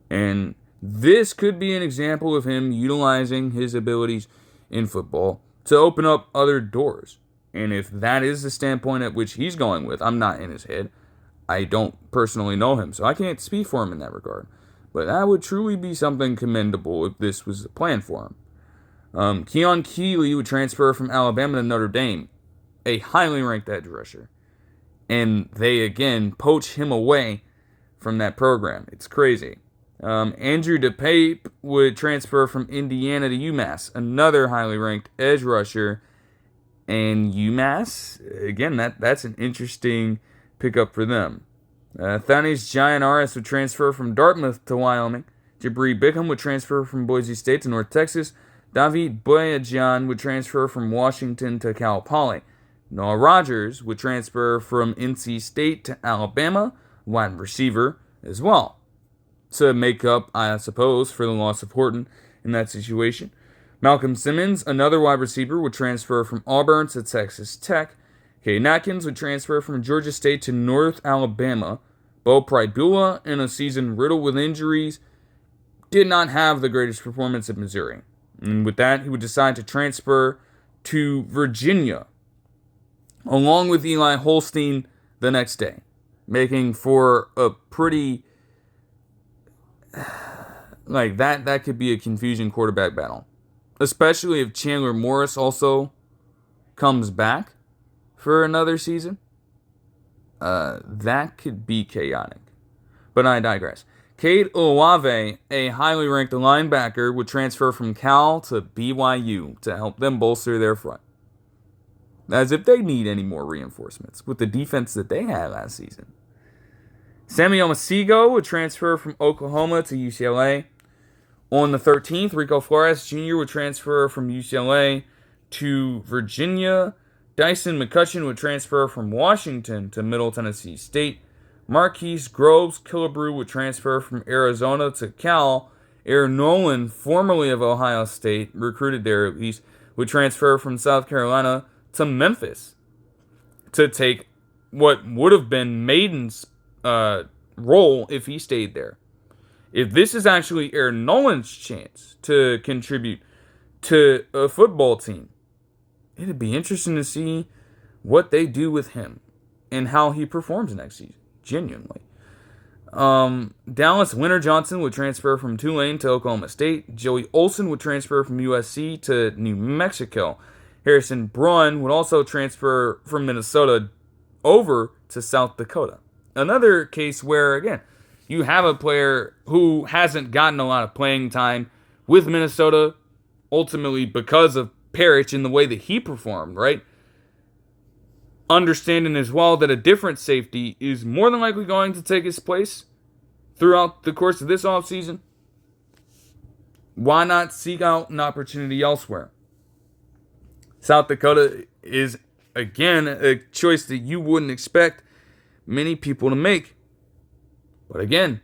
And this could be an example of him utilizing his abilities in football to open up other doors. And if that is the standpoint at which he's going with, I'm not in his head. I don't personally know him, so I can't speak for him in that regard. But that would truly be something commendable if this was a plan for him. Keon Keeley would transfer from Alabama to Notre Dame, a highly ranked edge rusher. And they, again, poach him away from that program. It's crazy. Andrew DePape would transfer from Indiana to UMass, another highly ranked edge rusher. And UMass, again, that's an interesting pickup for them. Thaddeus Gianaris would transfer from Dartmouth to Wyoming. Jabri Bickham would transfer from Boise State to North Texas. David Boyajian would transfer from Washington to Cal Poly. Noah Rogers would transfer from NC State to Alabama, wide receiver as well. To make up, I suppose, for the loss of Horton in that situation. Malcolm Simmons, another wide receiver, would transfer from Auburn to Texas Tech. Caden Atkins would transfer from Georgia State to North Alabama. Bo Pribula, in a season riddled with injuries, did not have the greatest performance at Missouri. And with that, he would decide to transfer to Virginia, along with Eli Holstein the next day, making for a pretty, like, that could be a confusing quarterback battle. Especially if Chandler Morris also comes back for another season. That could be chaotic. But I digress. Cade Olave, a highly ranked linebacker, would transfer from Cal to BYU to help them bolster their front. As if they need any more reinforcements with the defense that they had last season. Sammy Omasigo would transfer from Oklahoma to UCLA. On the 13th, Rico Flores Jr. would transfer from UCLA to Virginia. Dyson McCutcheon would transfer from Washington to Middle Tennessee State. Marquise Groves Killebrew would transfer from Arizona to Cal. Aaron Nolan, formerly of Ohio State, recruited there at least, would transfer from South Carolina to Memphis to take what would have been Maiden's role if he stayed there. If this is actually Aaron Nolan's chance to contribute to a football team, it'd be interesting to see what they do with him and how he performs next season. Genuinely. Dallas Winter Johnson would transfer from Tulane to Oklahoma State. Joey Olsen would transfer from USC to New Mexico. Harrison Braun would also transfer from Minnesota over to South Dakota. Another case where, again, you have a player who hasn't gotten a lot of playing time with Minnesota, ultimately because of Parrish and the way that he performed, right? Understanding as well that a different safety is more than likely going to take his place throughout the course of this offseason. Why not seek out an opportunity elsewhere? South Dakota is, again, a choice that you wouldn't expect many people to make. But again,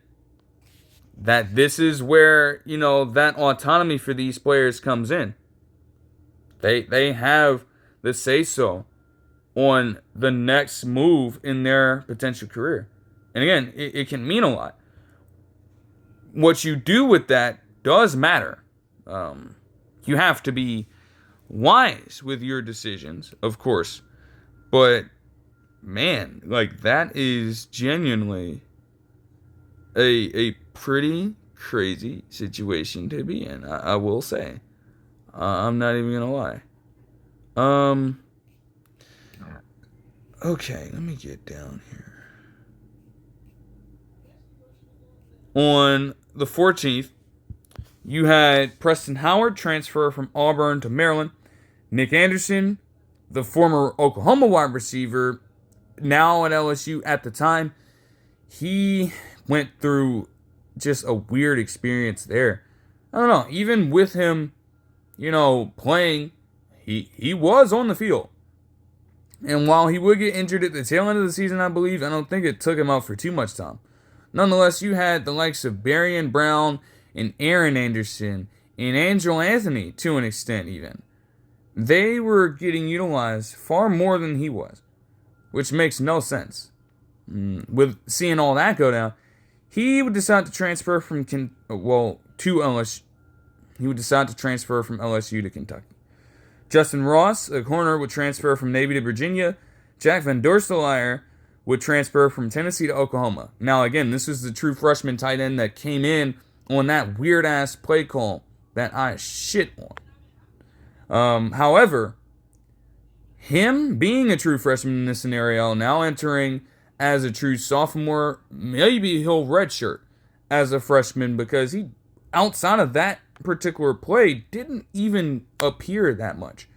that this is where, that autonomy for these players comes in. They have the say-so on the next move in their potential career. And again, it can mean a lot. What you do with that does matter. You have to be wise with your decisions, of course. But, man, that is genuinely a pretty crazy situation to be in, I will say. I'm not even going to lie. Okay, let me get down here. On the 14th, you had Preston Howard transfer from Auburn to Maryland. Nick Anderson, the former Oklahoma wide receiver, now at LSU at the time, he went through just a weird experience there. I don't know, even with him, playing, he was on the field. And while he would get injured at the tail end of the season, I believe, I don't think it took him out for too much time. Nonetheless, you had the likes of Barian Brown and Aaron Anderson and Angel Anthony to an extent even they were getting utilized far more than he was, which makes no sense. With seeing all that go down, he would decide to transfer from to LSU. He would decide to transfer from LSU to Kentucky. Justin Ross, a corner, would transfer from Navy to Virginia. Jack Van Dorstelaar would transfer from Tennessee to Oklahoma. Now, again, this is the true freshman tight end that came in on that weird-ass play call that I shit on. However, him being a true freshman in this scenario, now entering as a true sophomore, maybe he'll redshirt as a freshman because he, outside of that particular play, didn't even appear that much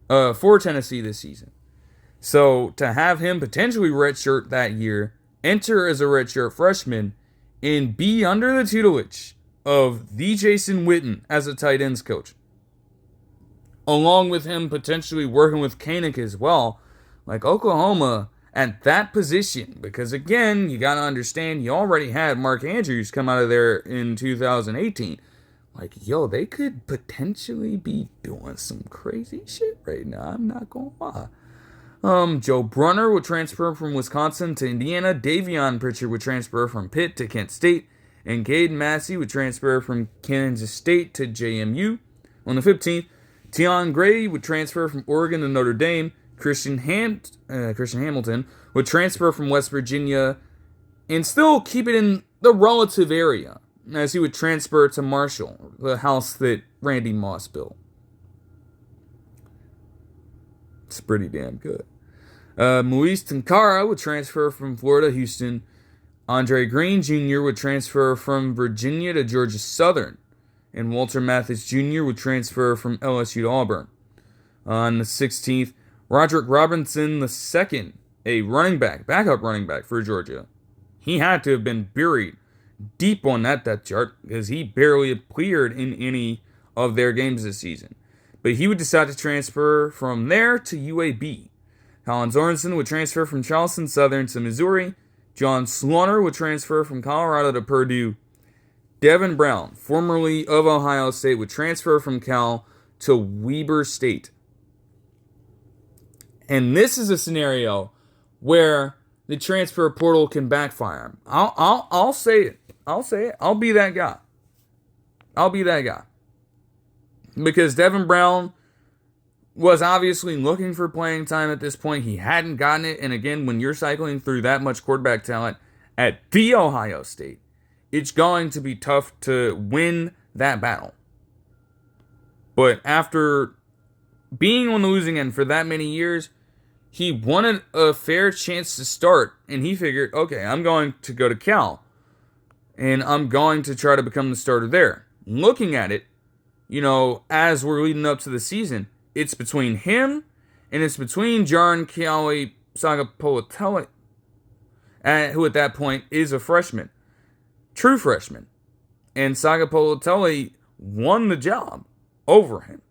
for Tennessee this season. So to have him potentially redshirt that year, enter as a redshirt freshman, and be under the tutelage of the Jason Witten as a tight ends coach, along with him potentially working with Koenig as well, like Oklahoma at that position, because again, you got to understand, you already had Mark Andrews come out of there in 2018. Like, yo, they could potentially be doing some crazy shit right now. I'm not going to lie. Joe Brunner would transfer from Wisconsin to Indiana. Davion Pritchard would transfer from Pitt to Kent State. And Caden Massey would transfer from Kansas State to JMU. On the 15th, Tion Gray would transfer from Oregon to Notre Dame. Christian Hamilton would transfer from West Virginia and still keep it in the relative area, as he would transfer to Marshall, the house that Randy Moss built. It's pretty damn good. Luis Tenkara would transfer from Florida to Houston. Andre Green Jr. would transfer from Virginia to Georgia Southern. And Walter Mathis Jr. would transfer from LSU to Auburn. On the 16th, Roderick Robinson II, a backup running back for Georgia. He had to have been buried deep on that depth chart because he barely appeared in any of their games this season. But he would decide to transfer from there to UAB. Colin Sorensen would transfer from Charleston Southern to Missouri. John Slaughter would transfer from Colorado to Purdue. Devin Brown, formerly of Ohio State, would transfer from Cal to Weber State. And this is a scenario where the transfer portal can backfire. I'll say it. I'll be that guy. Because Devin Brown was obviously looking for playing time at this point. He hadn't gotten it. And again, when you're cycling through that much quarterback talent at the Ohio State, it's going to be tough to win that battle. But after being on the losing end for that many years, he wanted a fair chance to start, and he figured, okay, I'm going to go to Cal, and I'm going to try to become the starter there. Looking at it, as we're leading up to the season, it's between him, and it's between John Kelly Sagapolatelli, who at that point is a freshman, true freshman, and Sagapolatelli won the job over him.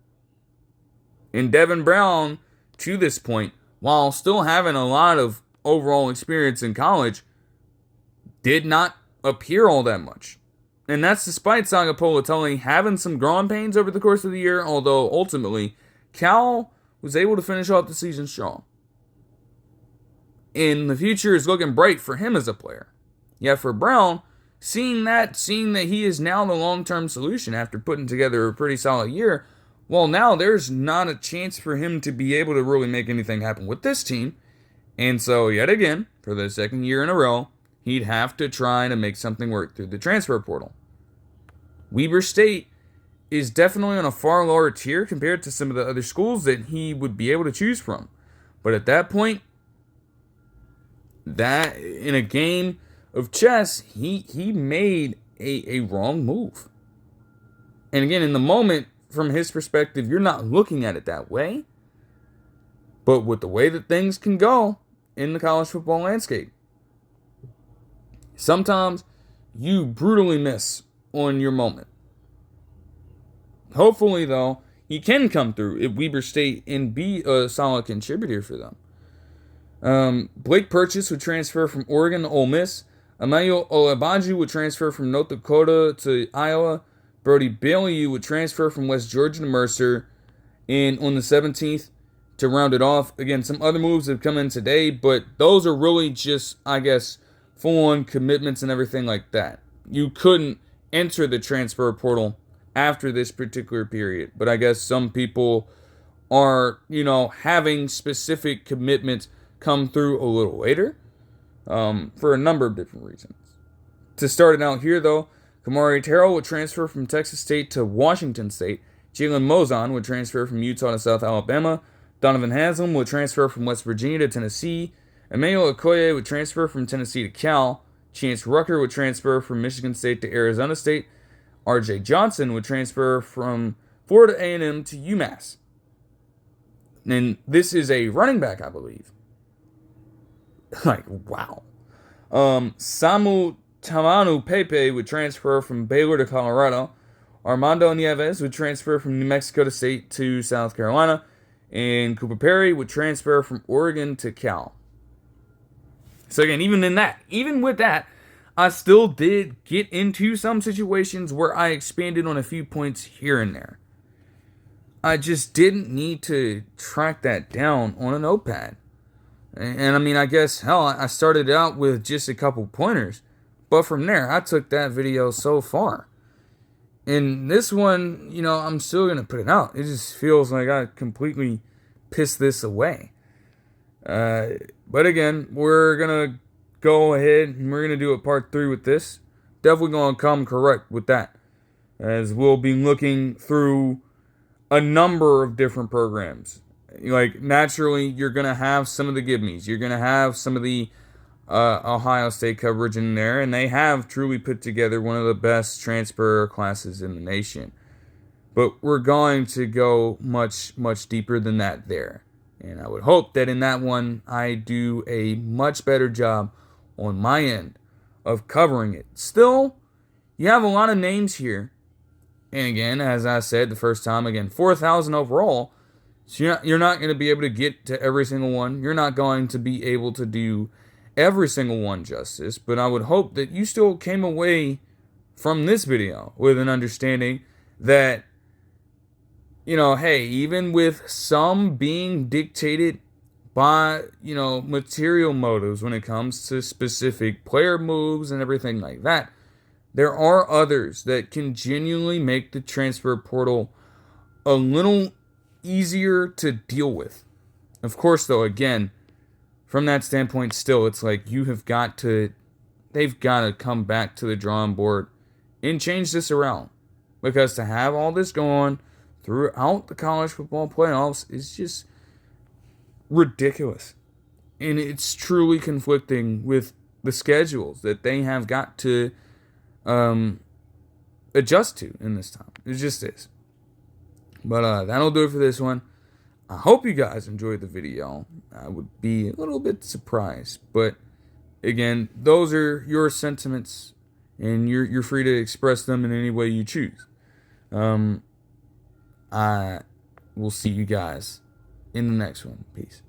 And Devin Brown, to this point, while still having a lot of overall experience in college, did not appear all that much. And that's despite Sagapolatelli having some growing pains over the course of the year, although ultimately, Cal was able to finish off the season strong. And the future is looking bright for him as a player. Yet for Brown, seeing that he is now the long-term solution after putting together a pretty solid year, well, now there's not a chance for him to be able to really make anything happen with this team. And so, yet again, for the second year in a row, he'd have to try to make something work through the transfer portal. Weber State is definitely on a far lower tier compared to some of the other schools that he would be able to choose from. But at that point, that in a game of chess, he made a wrong move. And again, in the moment, from his perspective, you're not looking at it that way. But with the way that things can go in the college football landscape, sometimes you brutally miss on your moment. Hopefully, though, he can come through at Weber State and be a solid contributor for them. Blake Purchase would transfer from Oregon to Ole Miss. Emmanuel Olabaju would transfer from North Dakota to Iowa. Brody Bailey would transfer from West Georgia to Mercer. And on the 17th, to round it off, again, some other moves have come in today, but those are really just, I guess, full-on commitments and everything like that. You couldn't enter the transfer portal after this particular period, but I guess some people are, having specific commitments come through a little later, for a number of different reasons. To start it out here, though, Kamari Terrell would transfer from Texas State to Washington State. Jalen Mozon would transfer from Utah to South Alabama. Donovan Haslam would transfer from West Virginia to Tennessee. Emmanuel Okoye would transfer from Tennessee to Cal. Chance Rucker would transfer from Michigan State to Arizona State. R.J. Johnson would transfer from Florida A&M to UMass. And this is a running back, I believe. Like, wow. Samu Tamanu Pepe would transfer from Baylor to Colorado. Armando Nieves would transfer from New Mexico State to South Carolina. And Cooper Perry would transfer from Oregon to Cal. So again, even with that, I still did get into some situations where I expanded on a few points here and there. I just didn't need to track that down on a notepad. And I mean, I guess, hell, I started out with just a couple pointers. But from there, I took that video so far. And this one, I'm still going to put it out. It just feels like I completely pissed this away. But again, we're going to go ahead and we're going to do a part 3 with this. Definitely going to come correct with that, as we'll be looking through a number of different programs. Like, naturally, you're going to have some of the give-me's. You're going to have some of the Ohio State coverage in there, and they have truly put together one of the best transfer classes in the nation. But we're going to go much, much deeper than that there. And I would hope that in that one, I do a much better job on my end of covering it. Still, you have a lot of names here. And again, as I said the first time, 4,000 overall. So you're not going to be able to get to every single one. You're not going to be able to do every single one justice. But I would hope that you still came away from this video with an understanding that, hey, even with some being dictated by, material motives when it comes to specific player moves and everything like that, there are others that can genuinely make the transfer portal a little easier to deal with. Of course, though, again, from that standpoint, still, it's like they've got to come back to the drawing board and change this around. Because to have all this going throughout the college football playoffs is just ridiculous. And it's truly conflicting with the schedules that they have got to adjust to in this time. It just is. But that'll do it for this one. I hope you guys enjoyed the video. I would be a little bit surprised. But again, those are your sentiments, and you're free to express them in any way you choose. I will see you guys in the next one. Peace.